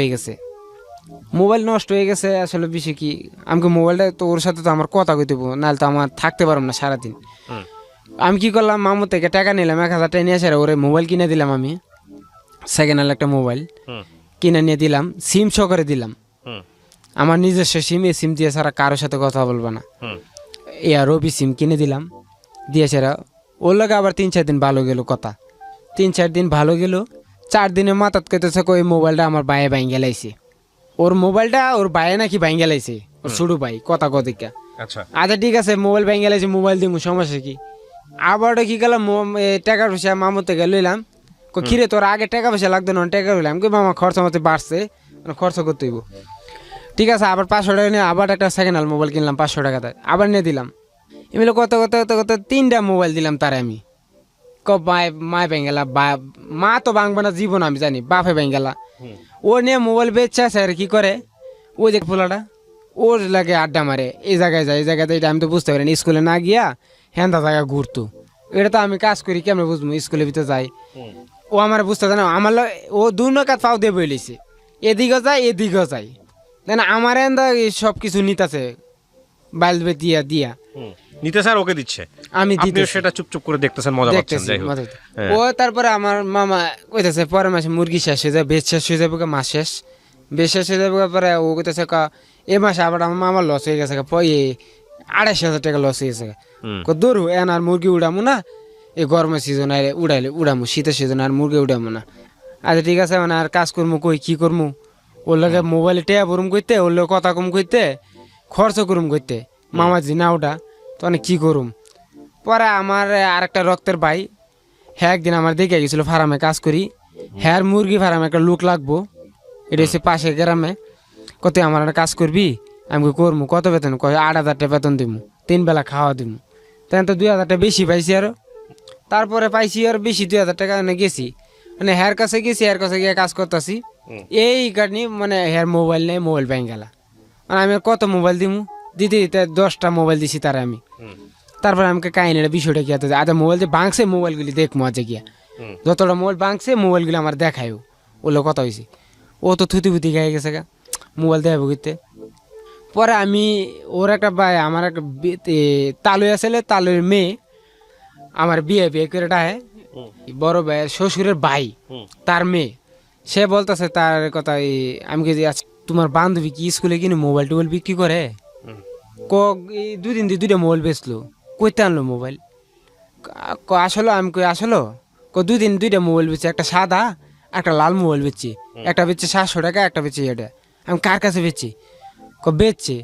হয়ে গেছে আসলে বিষয় কি আমাকে মোবাইলটা তো ওর সাথে তো আমার কথা কইতে হইবো, নাহলে তো আমার থাকতে পারবো না সারাদিন। আমি কি করলাম মামু থেকে টাকা নিলাম 1,000 টাকা নিয়ে এসে ওরে মোবাইল কিনে দিলাম আমি সেকেন্ড হ্যান্ড একটা মোবাইল কিনে নিয়ে দিলাম সিম সহকারে দিলাম আমার নিজস্ব সিম এই সিম দিয়ে ছাড়া কারোর সাথে কথা বলবো না রবি সিম কিনে দিলাম দিয়ে সেরা ওর লাগে আবার 3-4 দিন ভালো গেল কথা 3-4 দিন ভালো গেল 4 দিনের মাথাত কইতেছে ওই মোবাইলটা আমার বাইয়ে ভাঙ্গে লাইছে ওর মোবাইলটা ওর বাইয়ে নাকি ভাঙ্গে লাইছে ওর ছোট ভাই কথা কদিকা আচ্ছা আচ্ছা ঠিক আছে মোবাইল ভাঙ্গে লাইছে মোবাইল দিব সমস্যা কি আবার কি গেলাম টাকা পয়সা মামুর থেকে লইলাম কিরে তোর আগে টাকা পয়সা লাগতো না টাকা লইলাম কি মামা খরচ মতো বাড়ছে খরচ করতে হইব ঠিক আছে আবার 500 টাকা নিয়ে আবার একটা সেকেন্ড হ্যান্ড মোবাইল কিনলাম 500 টাকাতে আবার নিয়ে দিলাম এমনি কত 3টা মোবাইল দিলাম তার আমি মায় বেঙ্গেলা মা তো ভাঙবে না জীবন আমি জানি বাপে বেঙ্গেলা ও নিয়ে মোবাইল বেচছে স্যার কি করে ওই যে পোলাটা ওর লাগে আড্ডা মারে এই জায়গায় যায় এই জায়গাতে এটা আমি তো বুঝতে পারি স্কুলে না গিয়া হ্যান্ডা জায়গা ঘুরতো এটা তো আমি কাজ করি কেমন বুঝবো স্কুলের ভিতরে যাই ও আমার বুঝতে জানো আমার ও 2 নকাত পাও দিয়ে বইলেছে এদিকে যায় না আমার এন্দা সব কিছু নিতেছে বাইল দিয়া নিতে স্যার ওকে দিচ্ছে আমি আপনি সেটা চুপচুপ করে দেখতেছেন মজা পাচ্ছেন যাই হোক ও তারপরে আমার মামা কইতেছে পরের মাসে মুরগি শেষ হয়ে যাবে বেচ শেষ হয়ে যাবে মাস শেষ বেশ শেষ হয়ে যাবে পরে ও কইতেছে এ মাসে আবার আমার মামার লস হয়ে গেছে 2,500 টাকা লস হয়ে গেছে দৌড়ু এন আর মুরগি উড়ামু না এই গরমের সিজন আইলে উড়ামু শীতের সিজন আর মুরগি উড়ামু না আচ্ছা ঠিক আছে মানে আর কাজ করবো কি করবো ওর লাগে মোবাইলে টেয়া বরুম করতে ওর লোক কথা কম করতে খরচ করুম করতে মামা জি না ওটা তো অনেক কী করুম পরে আমার আর একটা রক্তের ভাই হ্যাঁ একদিন আমার দেখে গেছিলো ফার্মে কাজ করি হ্যাঁ মুরগি ফার্মে একটা লোক লাগবো এটা হচ্ছে পাশে গ্রামে কত আমার একটা কাজ করবি আমি করবো কত বেতন 8,000 টাকা বেতন দিব 3 বেলা খাওয়া দিব তখন তো 2,000 টাকা বেশি পাইছি আরো তারপরে পাইছি আর বেশি 2,000 টাকা গেছি মানে হ্যার কাছে গেছি হ্যার কাছে গিয়ে কাজ করতেছি এই কারণে মানে হ্যার মোবাইল নেই মোবাইল ব্যাঙ্ক গেলা মানে আমি কত মোবাইল দিব দিতে 10টা মোবাইল দিছি তার আমি তারপরে আমাকে কাহিনীটা বিষয়টা কি আছে আচ্ছা মোবাইল যে ভাঙছে মোবাইলগুলি দেখবো আজকে গিয়া যতটা মোবাইল ভাঙছে মোবাইলগুলি আমার দেখায় ওগুলো কথা হয়েছে ও তো থুতি গায়ে গেছে গা মোবাইল দেখাবো করতে পরে আমি ওর একটা ভাই আমার একটা তালুই আসলে তালুর মেয়ে আমার বিয়ে করে ডাহে বড় ভাই শ্বশুরের ভাই তার মেয়ে সে বলতেছে তার কথা আমি কি তোমার বান্ধবী কি স্কুলে কিনে মোবাইল টোবাইল বিক্রি করে এই 2 দিন 2টা মোবাইল বেচলো কইতে আনলো মোবাইল আসলো আমি কই আসলো 2 দিন 2টা মোবাইল বেচছে একটা সাদা একটা লাল মোবাইল বেচছি একটা বেচছে 700 টাকা একটা বেচছে এটা আমি কার কাছে বেচছি বেচছে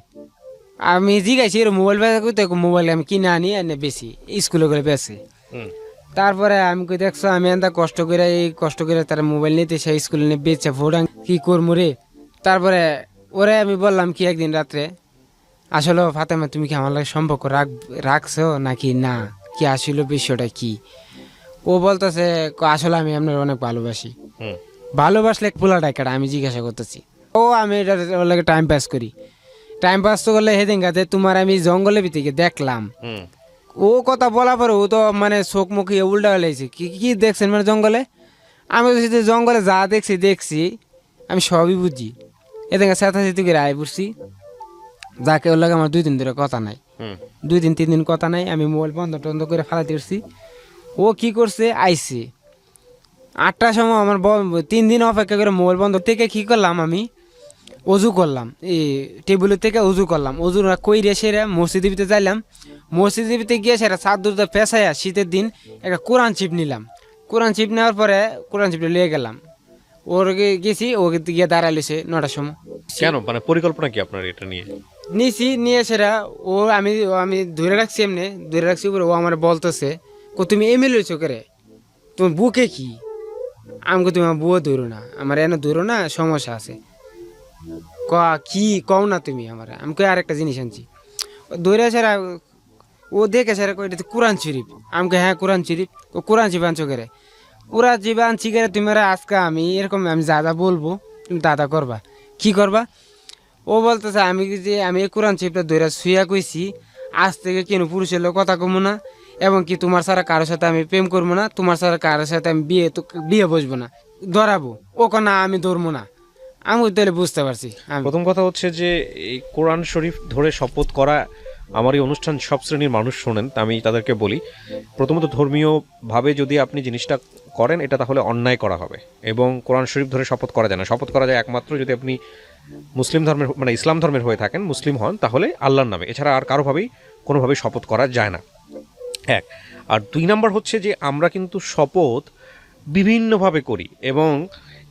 আমি জিগাইছি এর মোবাইল বেচা মোবাইল আমি কিনে আনি এনে বেশি স্কুলে করে বেচে তারপরে আমি কই দেখছো আমি এত কষ্ট করে তার মোবাইল নিতে সেই স্কুলে নিয়ে বেচছে ভোটাং কি করবো রে তারপরে ওরে আমি বললাম কি একদিন রাত্রে আসলে ফাতেমা তুমি কি আমার লাগে সম্পর্ক রাখছো নাকি না কি আসলে বিষয়টা কি ও বলতেছে আসলে আমি আপনার অনেক ভালোবাসলে পোলা ডাকাটা আমি জিজ্ঞাসা করতেছি ও আমি এটা ওর লাগে টাইম পাস করি টাইম পাস তো করলে হেদিন গাতে তোমার আমি জঙ্গলের ভিতরে দেখলাম ও কথা বলা পরে ও তো মানে চোখ মুখে উল্টা হয়েছে কি দেখছেন মানে জঙ্গলে আমি জঙ্গলে যা দেখছি আমি সবই বুঝি এদিন চেঁচাচেঁচি করে আয় বুঝছি যাকে ওর লাগে আমার 2 দিন ধরে কথা নাই 2-3 দিন কথা নাই আমি মোবাইল বন্ধ করে ফেলাতে উঠছি ও কি করছে আইসে 8টার সময় আমার 3 দিন অপেক্ষা করে মোবাইল বন্ধ থেকে কি করলাম আমি অজু করলাম এই টেবিলের থেকে অজু করলাম অজু কইরে সেরে মসজিদের ভিতরে যাইলাম মসজিদের ভিতরে গিয়ে সেরা সাত দূরতে পেঁচাইয়া শীতের দিন একটা কোরআন চিপ নিলাম কোরআন চিপ নেওয়ার পরে কোরআন চিপটা লিয়ে গেলাম ওর গেছি ও গিয়ে দাঁড়াইছে 9টার সময় কেন মানে পরিকল্পনা কি আপনার এটা নিয়ে সেরা ও আমি ধরে রাখছি ও আমার বলতেছে তুমি এমএলএ হয়েছো করে তোমার বুকে কি আমাকে তুমি আমার বুয়ো ধরো না, আমার এনে ধরো না, সমস্যা আছে। কি কও না তুমি আমার, আমাকে আর একটা জিনিস আনছি। ধরে সারা ও দেখে সারা কই এটা তো কোরআন শরীফ। আমাকে হ্যাঁ কোরআন শরীফ। কোরআন শরীফ আনছো করে, কোরআন শরীফ আনছি করে তুমি আজকে আমি এরকম আমি যা যা বলবো তুমি দাদা করবা, কি করবা? ও বলতেছে আমি যে আমি এই কোরআন শরীফটা ধরে শুয়া কইছি আজ থেকে কেন পুরুষের লোক কথা কমো না, এবং কি তোমার ছাড়া কারোর সাথে আমি প্রেম করবো না, তোমার ছাড়া কারোর সাথে আমি বিয়ে বসবো না, ধরাবো। ও না আমি ধরবো না। আমি তাহলে বুঝতে পারছি। প্রথম কথা হচ্ছে যে এই কোরআন শরীফ ধরে শপথ করা, আমার এই অনুষ্ঠান সব শ্রেণীর মানুষ শোনেন, আমি তাদেরকে বলি প্রথমত ধর্মীয়ভাবে যদি আপনি জিনিসটা করেন এটা তাহলে অন্যায় করা হবে, এবং কোরআন শরীফ ধরে শপথ করা যায় না। শপথ করা যায় একমাত্র যদি আপনি মুসলিম ধর্মের মানে ইসলাম ধর্মের হয়ে থাকেন, মুসলিম হন, তাহলে আল্লাহর নামে, এছাড়া আর কারোভাবেই কোনোভাবেই শপথ করা যায় না। এক আর 2 নাম্বার হচ্ছে যে আমরা কিন্তু শপথ বিভিন্নভাবে করি, এবং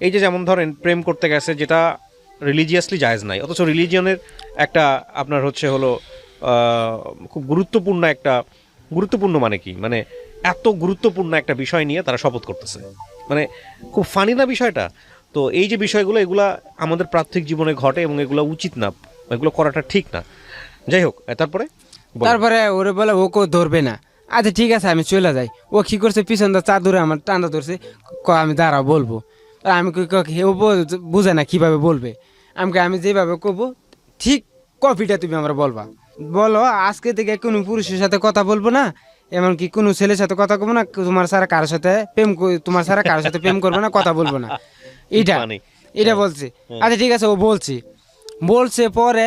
এই যে যেমন ধরেন প্রেম করতে গেছে যেটা রিলিজিয়াসলি জায়েজ নাই, অথচ রিলিজিয়নের একটা আপনার হচ্ছে হলো খুব গুরুত্বপূর্ণ মানে কি, মানে এত গুরুত্বপূর্ণ একটা বিষয় নিয়ে তারা শপথ করতেছে, মানে খুব ফানি না বিষয়টা? তো এই যে বিষয়গুলো এগুলা আমাদের প্রাত্যহিক জীবনে ঘটে এবং এগুলো উচিত না, এগুলো করাটা ঠিক না। যাই হোক, তারপরে ওরে বলে ও কেউ ধরবে না। আচ্ছা ঠিক আছে আমি চলে যাই। ও কি করছে পিছন দা চাদরে আমার টান্দা ধরছে, আমি দাঁড়াও বলবো। আমি ও বুঝে না কিভাবে বলবে। আমি যেভাবে করবো ঠিক কপিটা তুমি আমার বলবা, বলো আজকে থেকে কোনো পুরুষের সাথে কথা বলবো না, এমনকি কোনো ছেলের সাথে কথা বলবো না, তোমার ছাড়া কারোর সাথে প্রেম করবো না, কথা বলবো না। এটা বলছে। আচ্ছা ঠিক আছে ও বলছে পরে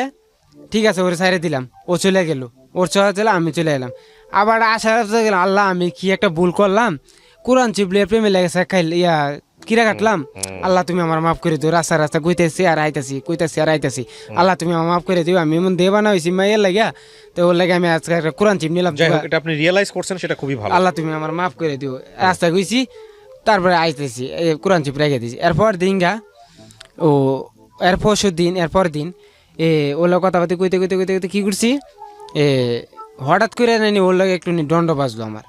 ঠিক আছে ওরে সাইরে দিলাম, ও চলে গেল, ওর চলে গেল, আমি চলে এলাম। আবার আশা গেলাম আল্লাহ আমি কি একটা ভুল করলাম, কোরআন চিপলে প্রেমে লেগেছে কিরা কাটলাম, আল্লাহ তুমি আমার মাফ করে দিও। রাস্তা কইতেছি আর আইতাছি, আল্লাহ তুমি আমার মাফ করে দিও। আমি এমন দেবানা হয়েছি মাইয়ের লাগিয়া, তো ওর লাগে আমি আজকে একটা কোরআন চিপ নিলাম। এটা আপনি রিয়েলাইজ করছেন, সেটা খুবই ভালো। আল্লাহ তুমি আমার মাফ করে দিও, রাস্তা কইছি, তারপরে আইতেছি কোরআন চিপ রেখে দিয়েছি। এরপর দিনগা ও এরপর দিন ওলা কথাবার্তা কইতে কি করছি, হঠাৎ করে নানি ওর লাগে একটু দণ্ড বাজলো আমার।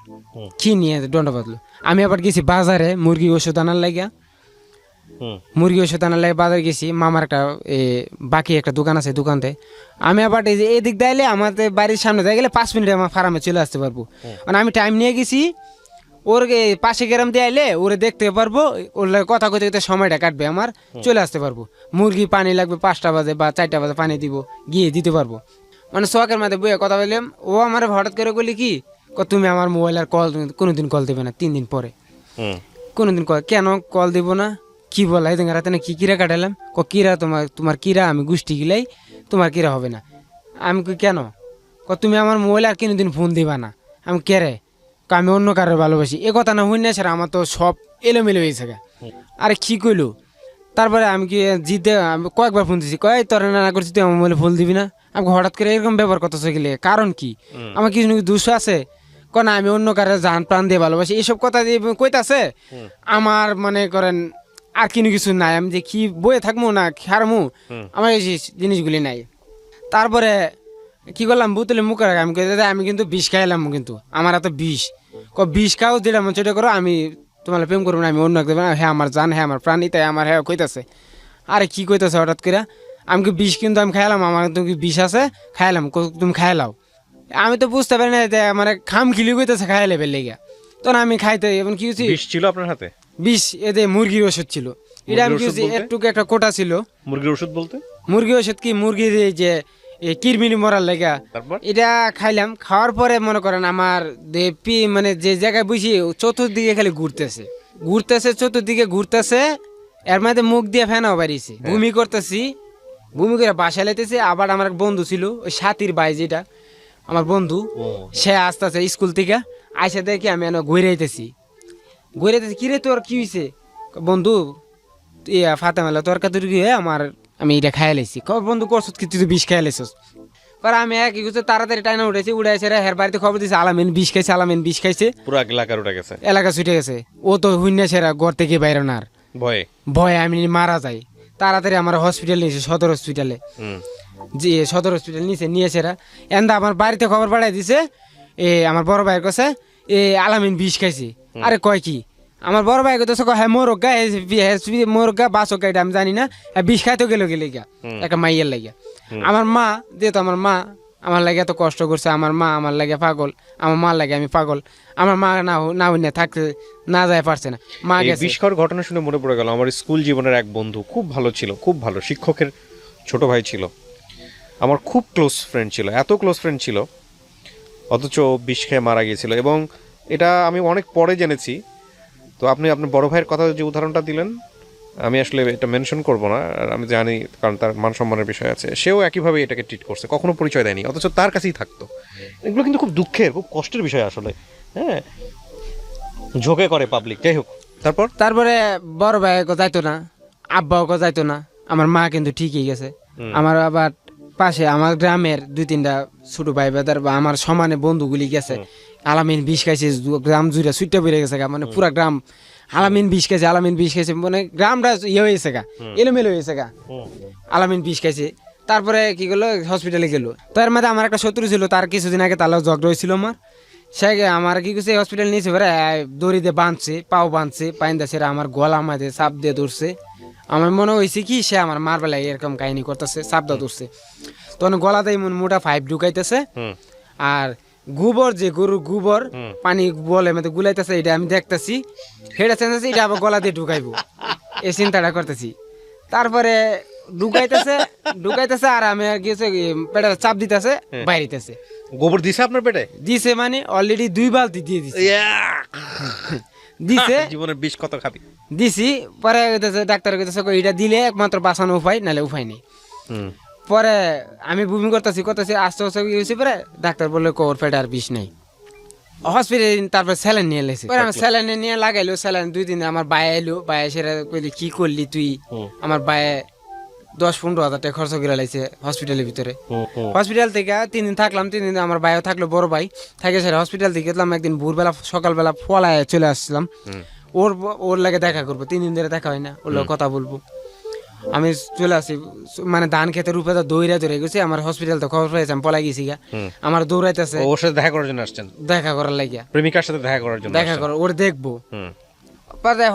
কি নিয়ে দণ্ড বাজলো? আমি আবার গেছি বাজারে মুরগি ওষুধ আনার লাগে বাজারে গেছি। মামার একটা বাকি একটা দোকান আছে, দোকানতে আমি আবার এই যে এদিক দাইলে আমাদের বাড়ির সামনে যাই গেলে 5 মিনিটে আমার ফার্মে চলে আসতে পারবো। মানে আমি টাইম নিয়ে গেছি, ওর পাশে গ্রাম দিয়ে আইলে ওরে দেখতে পারবো, ওর লাগে কথা কইতে সময়টা কাটবে, আমার চলে আসতে পারবো। মুরগি পানি লাগবে 5টা বাজে বা 4টা বাজে পানি দিব, গিয়ে দিতে পারবো। মানে শখের মাঝে বইয়ে কথা বললাম। ও আমার হঠাৎ করে বলি কি, তুমি আমার মোবাইল আর কোনোদিন কল দেবে না 3 দিন পরে। কোনোদিন কেন কল দিব না? কি বলা এই রাতে না কি কিরা কাটালাম? কিরা তোমার কিরা আমি গোষ্ঠী গিলাই, তোমার কিরা হবে না। আমি কেন? তুমি আমার মোবাইল আর কোনোদিন ফোন দিবা না। আমি কেরে? আমি অন্য কারোর ভালোবাসি। এ কথা না হই না স্যার, আমার তো সব এলোমেলো হয়েছে। আরে কি কইলো? তারপরে আমি কি জিতে কয়েকবার ফোন দিছি, তোর না করছি তুই আমার মোবাইলে ফোন দিবি না। আমাকে হঠাৎ করে এরকম ব্যবহার করতেছে গেলে কারণ কি? আমার কিছু দোষ আছে? না আমি অন্য কারো জান প্রাণ দিয়ে ভালোবাসি, এসব কথা দিয়ে কইতাছে। আমার মনে করেন আর কিছু নাই, আমি যে কি বয়ে থাকবো না খারমু, আমার এই জিনিসগুলি নাই। তারপরে কি করলাম বুতলে মুখে রাখা, আমি আমি কিন্তু বিষ খাইলাম, কিন্তু আমার এত বিষ খাও যেটা মন সেটা করো, আমি তোমার প্রেম করবো না, আমি অন্য দেবো না। হ্যাঁ আমার জান, হ্যাঁ আমার প্রাণী, তাই আমার হ্যাঁ কইতাছে। আরে কি কইতাছে হঠাৎ করে? আমি কি বিষ কিন্তু আমি খাইলাম, আমার তো কি বিষ আছে, খাইলাম, তুমি খাইলাও। আমি তো বুঝতে পারি না যে আমার খাম খিলি কইতেছে খাইলে বেলে গিয়া, তখন আমি খাইতে এবং কি বিষ ছিল আপনার হাতে? বিষ এতে মুরগির ওষুধ ছিল। এটা আমি কি একটু একটা কোটা ছিল। মুরগির ওষুধ বলতে? মুরগির ওষুধ কি মুরগির যে কিরমিনি মরার লেগা এটা খাইলাম। খাওয়ার পরে মনে করেন আমার মানে যে জায়গায় বুঝি চতুর্দিকে খালি চতুর্দিকে ঘুরতেছে, এর মধ্যে মুখ দিয়ে ফেনাও বাড়িয়েছে, বমি করতেছি, বমি করে বাসা লাইতেছে। আবার আমার এক বন্ধু ছিল, ওই সাথীর ভাই যেটা আমার বন্ধু, সে আস্তে আস্তে স্কুল থেকে আইসা দেখি আমি ঘুরে আইতেছি। কিরে তোর কি হয়েছে? বন্ধু ফাতেমালা তরকারি আমি এটা খাই লাইছি। বন্ধু করছত কি তুই বিষ খাই লাইছস? পরে আমি কি করছি তাড়াতাড়ি টাইনা উড়াইছে হের বাড়িতে খবর দিয়েছে আলামিন বিষ খাইছে, পুরো এলাকা ছুটে গেছে। ও তো হুইনা সেরা ঘর থেকে বাইরে না, ভয়ে আমি মারা যাই। তাড়াতাড়ি আমার হসপিটাল নিয়েছে, সদর হসপিটালে। সদর হসপিটাল নিয়ে সেরা এন্দা আমার বাড়িতে খবর পাঠাই দিছে, আমার বড় ভাইয়ের কাছে আলামিন বিষ খাইছে। আরে কয় কি? আমার বড় ভাই কইতেছে হ্যাঁ মোরগা মোরগা বাসকা এটা আমি জানি না বিষ খাইতে গেল গিয়া একটা মাইয়ের লাগিয়া। আমার মা যেহেতু আমার মা আমার লাগে এত কষ্ট করছে, আমার মা আমার লাগে পাগল, আমার মা লাগে আমি পাগল, আমার মা না হইনে থাকতে না যায় পারছে না, মা গেছে। বিস্ময়কর ঘটনা শুনে মনে পড়ে গেল আমার স্কুল জীবনের এক বন্ধু, খুব ভালো ছিল, খুব ভালো, শিক্ষকের ছোট ভাই ছিল, আমার খুব ক্লোজ ফ্রেন্ড ছিল, এত ক্লোজ ফ্রেন্ড ছিল, অথচ বিষ খেয়ে মারা গিয়েছিল। এবং এটা আমি অনেক পরে জেনেছি। তো আপনি আপনার বড় ভাইয়ের কথা যে উদাহরণটা দিলেন, আমি আসলে এটা মেনশন করব না, আর আমি জানি কারণ তার মান সম্মানের বিষয় আছে, সেও একইভাবে এটাকে ট্রিট করছে, কখনো পরিচয় দেয়নি, অথচ তার কাছেই থাকতো। এগুলো কিন্তু খুব দুঃখের, খুব কষ্টের বিষয় আসলে। হ্যাঁ, ঝোঁকে করে পাবলিক। যাই হোক, তারপরে বড় ভাই যাইতো না, আব্বাও যাইতো না, আমার মা কিন্তু ঠিকই গেছে। আমার আবার পাশে আমার গ্রামের 2-3টা ছোট ভাই বেদার বা আমার সমানে বন্ধুগুলি গেছে, আলামিন বিষ খাইছে, গ্রাম জুড়ে সুইটা বেড়ে গেছে গা, মানে পুরা গ্রাম আলামিন বিষ খাইছে, আলামিন বিষ খাইছে, মানে গ্রামটা ইয়ে হয়েছে গা, এলোমেলো হয়েছে গা, আলামিন বিষ খাইছে। তারপরে কি করলো, হসপিটালে গেল। তার মধ্যে আমার একটা শত্রু ছিল, তার কিছুদিন আগে তার ঝগড়া হয়েছিল আমার, সে আমার কি করছে হসপিটাল নিয়েছে, পরে দড়িতে বাঁধছে, পাও বাঁধছে, পাইন্দা সেরা আমার গলা মাঝে চাপ দিয়ে ধরছে। আমার মনে হয়েছে কি সে আমার মার বেলায় এরকম কাহিনী করতেছে, চাপ দিয়ে ধরছে, তখন গলাতে মোটা 5 ঢুকাইতেছে। আর গোবর, যে গরুর গোবর পানি বলে মধ্যে গুলাইতেছে, এটা আমি দেখতেছি, সেটা চেঞ্জ, এটা আবার গলা দিয়ে ঢুকাইবো, এই চিন্তাটা করতেছি। তারপরে ঢুকাইতেছে আর আমি আর গিয়েছে পেটে চাপ দিতেছে, বাইরেতেছে। গোবর দিছে আপনার পেটে? দিছে মানে অলরেডি 2 বালতি দিয়ে দিছে। দিছে, জীবনের বিষ কত খাবি। দিছি, পরে ডাক্তার কইতেছে এটা দিলে একমাত্র বাঁচানো উপায়, নাহলে উপায় নেই। পরে আমি বমি করতেছি আস্তে আস্তে হয়েছে, পরে ডাক্তার বললো ওর পেটে আর বিষ নেই। হসপিটাল তারপর স্যালাইন নিয়ে এসেছি, আমি স্যালাইন নিয়ে লাগাইলো, স্যালাইন 2 দিন। আমার বাই এলো, বাই সেটা কইলি কি করলি তুই, আমার বায়ে 10-15 হাজার টাকা খরচ করে লাইছে হসপিটালের ভিতরে। হসপিটাল থেকে 3 দিন থাকলাম, 3 দিন আমার ভাইও থাকলো, বড় ভাই থাকে সেটা। হসপিটাল থেকে গেলাম একদিন ভোরবেলা, সকালবেলা ফলায় চলে আসছিলাম, ওর লাগে দেখা করবো, 3 দিন ধরে দেখা হয় না, ওর লাগে কথা বলবো। আমি চলে আসি, মানে ধান খেতে রূপে দৌড়া ধরে গেছি, আমার হসপিটাল তো খবর পেয়েছি, আমি পলাই গেছি গা, আমার দৌড়াইতেছে। ওর সাথে দেখা করার জন্য আসছেন? দেখা করার লাগিয়া, প্রেমিকার সাথে দেখা করার জন্য, দেখা করার, ওর দেখবো।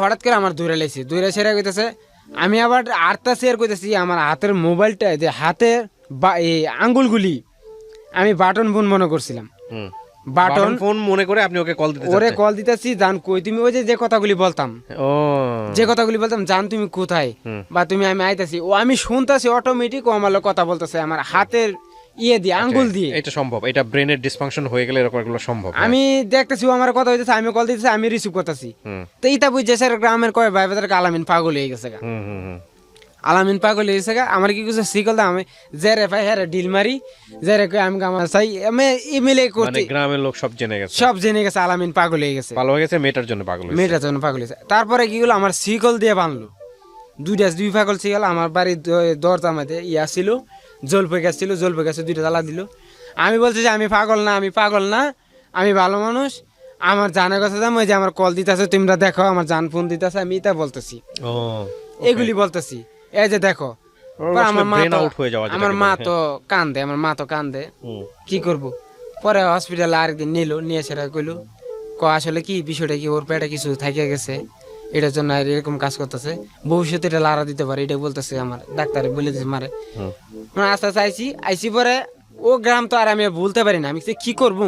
হঠাৎ করে আমার দৌড়ে লাইছি, দৌড়ে সেরা কইতেছে, আমি আবার আটটা শেয়ার করতেছি, আমার হাতের মোবাইলটা, যে হাতের এই আঙ্গুলগুলি আমি বাটন ফোন মনে করছিলাম, বাটন ফোন মনে করে আপনি ওকে কল দিতে, ওরে কল দিতেছি, জান কই তুমি, ওই যে কথাগুলি বলতাম, জান তুমি কোথায়, বা তুমি, আমি আইতাছি, ও আমি শুনতাছি অটোমেটিক, ও আমার কথা বলতেছে আমার হাতের ইয়ে দিয়ে, আঙ্গুল দিয়ে। এটা সম্ভব, এটা ব্রেনের ডিসফাংশন হয়ে গেলে এরকম এগুলো সম্ভব। আমি দেখতেছি ও আমার কথা হইতেছে, আমি কল দিতেছি, আমি রিসিভ করতেছি, তো ইতা বুঝছে স্যার গ্রামের কয় ভাই বেদার আলামিন পাগল হয়ে গেছে গা, আলামিন পাগল হয়ে গেছে গা। আমার কি কিছু শিখল, আমি জেরে ভাই হ্যাঁ ডিল মারি, জেরে কই আমি আমার চাই, আমি ইমেলে করতে, গ্রামের লোক সব জেনে গেছে, আলামিন পাগল হয়ে গেছে, ভালো হয়ে গেছে, মেয়েটার জন্য পাগল হয়েছে। তারপরে কি হলো, আমার শিকল দিয়ে বাঁধলো, 2 পাগল শিকল, আমার বাড়ির দরজা মধ্যে ইয়া ছিল, জলপে গাছ ছিল, জলপে গাছে 2টা তালা দিল। আমি বলছি যে আমি পাগল না, আমি ভালো মানুষ, আমার জানার কথা যাম, ওই যে আমার কল দিতেছে, তোমরা দেখো, আমার জান ফোন দিতেছে, আমি এটা বলতেছি, এগুলি বলতেছি, এই যে দেখো। আমার মা তো কান্দে, কি করব। পরে হসপিটালে আরেকদিন নিয়ে সেটা কইলো, আসলে কি বিষয়টা কি, ওর পেটে কিছু থাকিয়ে গেছে, এটার জন্য এরকম কাজ করতেছে, ভবিষ্যতে এটা লাড়া দিতে পারে, এটা বলতেছে আমার ডাক্তারে বলে দিচ্ছে মারে। মানে আস্তে আস্তে আইসি পরে ও গ্রাম তো আর আমি ভুলতে পারি না, আমি কি করবো।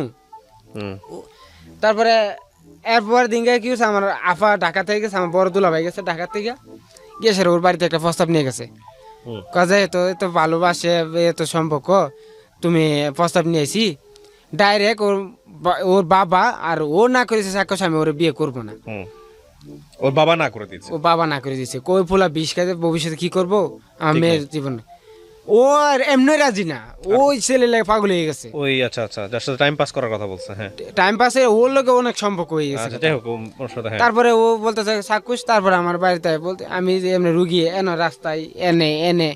তারপরে এরপর দিনকে কি হচ্ছে, আমার আফা ঢাকা থেকে গেছে, আমার বড় দুলা ভাই গেছে ঢাকা থেকে, গেছে ওর বাড়িতে একটা প্রস্তাব নিয়ে গেছে, কাজে এত ভালোবাসে, এত সম্পর্ক, তুমি প্রস্তাব নিয়েছি ডাইরেক্ট, ওর বাবা আর ও না করেছে সাক্ষ্য, আমি ওর বিয়ে করবো না, ওর বাবা না করে দিচ্ছে, কই ফুলা বিষ খাইতে ভবিষ্যতে কি করবো আমার মেয়ের জীবনে। ও আর এমনি রাজি না, ওই ছেলে লাগে পাগল হয়ে গেছে, ওই আচ্ছা যার সাথে টাইম পাস করার কথা বলছে, হ্যাঁ টাইম পাসে ওর লোকে অনেক সম্পর্ক হয়ে গেছে। তারপরে ও বলতেছে সাক্ষুষ, তারপরে আমার বাড়িতে বলতে, আমি যে এমনি রুগী রাস্তায় এনে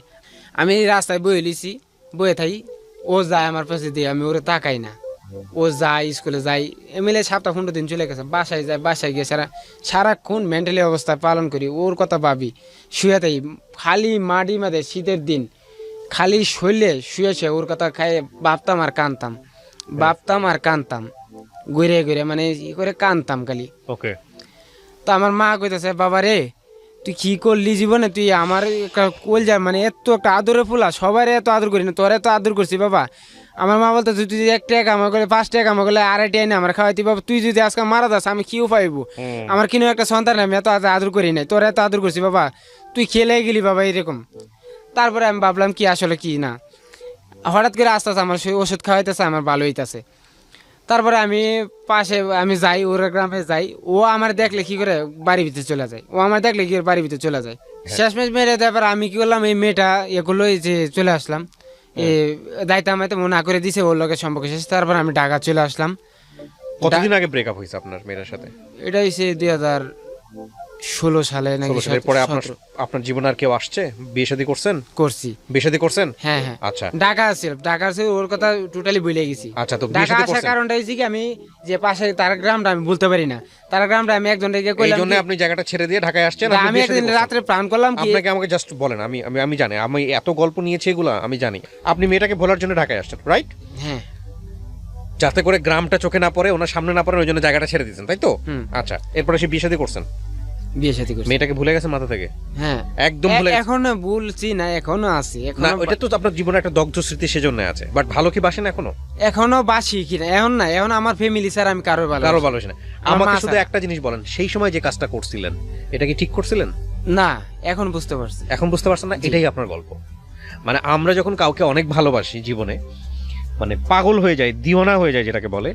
আমি রাস্তায় বয়ে লিছি, বয়ে থাকি, ও যায় আমার পাশে দিয়ে, আমি ওরে তাকাই না, ও যায় স্কুলে যাই, এমএলএ 7-15 দিন চলে গেছে, বাসায় গিয়ে সারাক্ষণ মেন্টালি অবস্থা পালন করি, ওর কথা ভাবি, শুয়ে থাকি খালি মাটি মাঝে, শীতের দিন খালি শৈলে শুয়েছে, ওর কথা খাই ভাবতাম আর কানতাম, ঘুরে মানে ই করে কানতাম খালি। তো আমার মা কইতেছে বাবা রে তুই কি করলি জীবনে, তুই আমার কোল যা মানে এত একটা আদরে ফুলা, সবার এত আদর করি না, তোর এত আদর করছি বাবা। আমার মা বলতো তুই যদি 1 টাকা কামা করলে 5 টাকা কামা করলে 2.5 টাকা আমার খাওয়াইতি বাবা, তুই যদি আজকে মারা যাস আমি কি পাইবো, আমার কিনো একটা সন্তান আমি এত আদর করি নাই, তোর এত আদর করছি বাবা, তুই খেলে গেলি বাবা এরকম। তারপরে আমি ভাবলাম কি আসলে কি না, হঠাৎ করে আস্তে আস্তে আমার সেই ওষুধ খাওয়াইতেছে, আমার ভালো হইতেছে। তারপরে আমি পাশে আমি যাই, ওর গ্রামে যাই, ও আমার দেখলে কি করে বাড়ির ভিতরে চলে যায়, ও আমার দেখলে কি করে বাড়ির ভিতরে চলে যায়। শেষমেশ মেরে তারপর আমি কি করলাম, এই মেয়েটা এগুলো যে চলে আসলাম, দায়িত্ব আমায় তো না করে দিছে, ওর লোকের সম্পর্ক শেষ। তারপর আমি ঢাকা চলে আসলাম। কতদিন আগে ব্রেকআপ হয়েছে আপনার মেয়ের সাথে? এটা হয়েছে 2016 সালে নাকি 16 সালের পরে আপনার জীবনে আর কেউ আসছে? বিয়ে শাদী করছেন? করছি। বিয়ে শাদী করছেন? হ্যাঁ হ্যাঁ। আচ্ছা, ঢাকা আছে ওর কথা টোটালি ভুলে গেছি। আচ্ছা, তো বিয়ে ঢাকা শাদী আসার করছেন কারণটা হচ্ছে কি আমি যে পাশে তার গ্রামটা আমি বলতে পারি না, তার গ্রামটা আমি একজন রেখে এই কইলাম জন্য আপনি জায়গাটা ছেড়ে দিয়ে ঢাকায় আসছেন? কি, আমি একদিন রাত্রে প্ল্যান করলাম কি, আপনাকে আমাকে জাস্ট বলেন, আমি জানি, আমি এত গল্প নিয়েছি এগুলো আমি জানি। আপনি মেয়েটাকে ভোলার জন্য ঢাকায় আসছেন, রাইট? হ্যাঁ যাতে করে গ্রামটা চোখে না পড়ে, ওনার সামনে না পড়ে, ওই জন্য জায়গাটা ছেড়ে দিয়েছেন, তাই তো? হুম। আচ্ছা, এরপরে সে বিয়ে শাদী করছেন, বিয়ে শাদী করছি। মেয়েটাকে ভুলে গেছেন মাথা থেকে? হ্যাঁ একদম ভুলে গেছেন? এখনো ভুলছি না, এখনো আছি, না, এখনো ওইটা তো আপনার জীবনে একটা দগ্ধ স্মৃতি, সেজন্য আছে। বাট ভালো কি বাসেন এখনো? এখনো বাসি কিনা এখন না, এখন আমার ফ্যামিলি স্যার আমি কারো ভালো কারো ভালোবাসে না। আমার আমাকে মা শুধু ছাড়া। একটা জিনিস বলেন, সেই সময় যে কাজটা করছিলেন এটা কি ঠিক করছিলেন? না, এখন বুঝতে পারছি। এখন বুঝতে পারছেন না? এটাই আপনার গল্প। মানে আমরা যখন কাউকে অনেক ভালোবাসি জীবনে, মানে পাগল হয়ে যায়, দিওয়ানা হয়ে যায় যেটাকে বলে,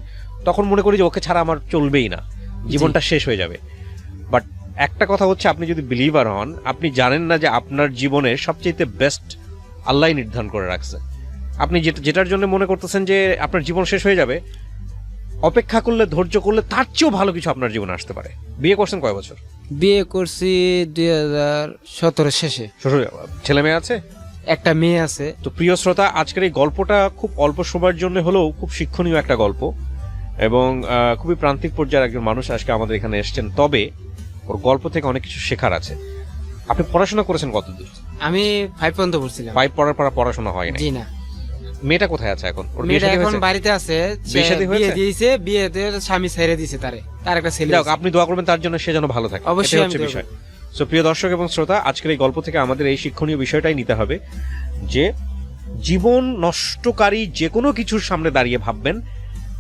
তখন মনে করি যে ওকে ছাড়া আমার চলবেই না, জীবনটা শেষ হয়ে যাবে। বাট একটা কথা হচ্ছে, আপনি যদি বিলিভার হন, আপনি জানেন না যে আপনার জীবনে সবচেয়ে বেস্ট আল্লাহ নির্ধারণ করে রাখছে। আপনি যেটার জন্য মনে করতেছেন যে আপনার জীবন শেষ হয়ে যাবে, অপেক্ষা করলে, ধৈর্য করলে তার চেয়েও ভালো কিছু আপনার জীবনে আসতে পারে। বিয়ে করছেন কয় বছর? বিয়ে করছি 2017 শেষে। শ্বশুর ছেলে মেয়ে আছে? একটা মেয়ে আছে। তো প্রিয় শ্রোতা, আজকের এই গল্পটা খুব অল্প সময়ের জন্য হলেও খুব শিক্ষণীয় একটা গল্প, এবং খুবই প্রান্তিক পর্যায়ের একজন মানুষ আজকে আমাদের এখানে এসেছেন। তবে ওর গল্প থেকে অনেক কিছু শেখার আছে। আপনি পড়াশোনা করেছেন কতদূর? আমি 5 পর্যন্ত পড়ছিলাম। 5 পড়ার পর পড়াশোনা হয় না? জি না। মেয়েটা কোথায় আছে এখন? ওর বিয়ে মেয়েটা শাদী এখন হয়েছে? বাড়িতে আছে, বিয়ে শাদী বিয়ে হয়েছে? দিয়েছে, বিয়েতে স্বামী ছেড়ে দিয়েছে, তার একটা ছেলে যাক, আছে। আপনি দোয়া করবেন তার জন্য, সে যেন ভালো থাকে, অবশ্যই এটাই আমি হচ্ছে দোয়া বিষয়। সো প্রিয় দর্শক এবং শ্রোতা, আজকের এই গল্প থেকে আমাদের এই শিক্ষণীয় বিষয়টাই নিতে হবে যে জীবন নষ্টকারী যে কোনো কিছুর সামনে দাঁড়িয়ে ভাববেন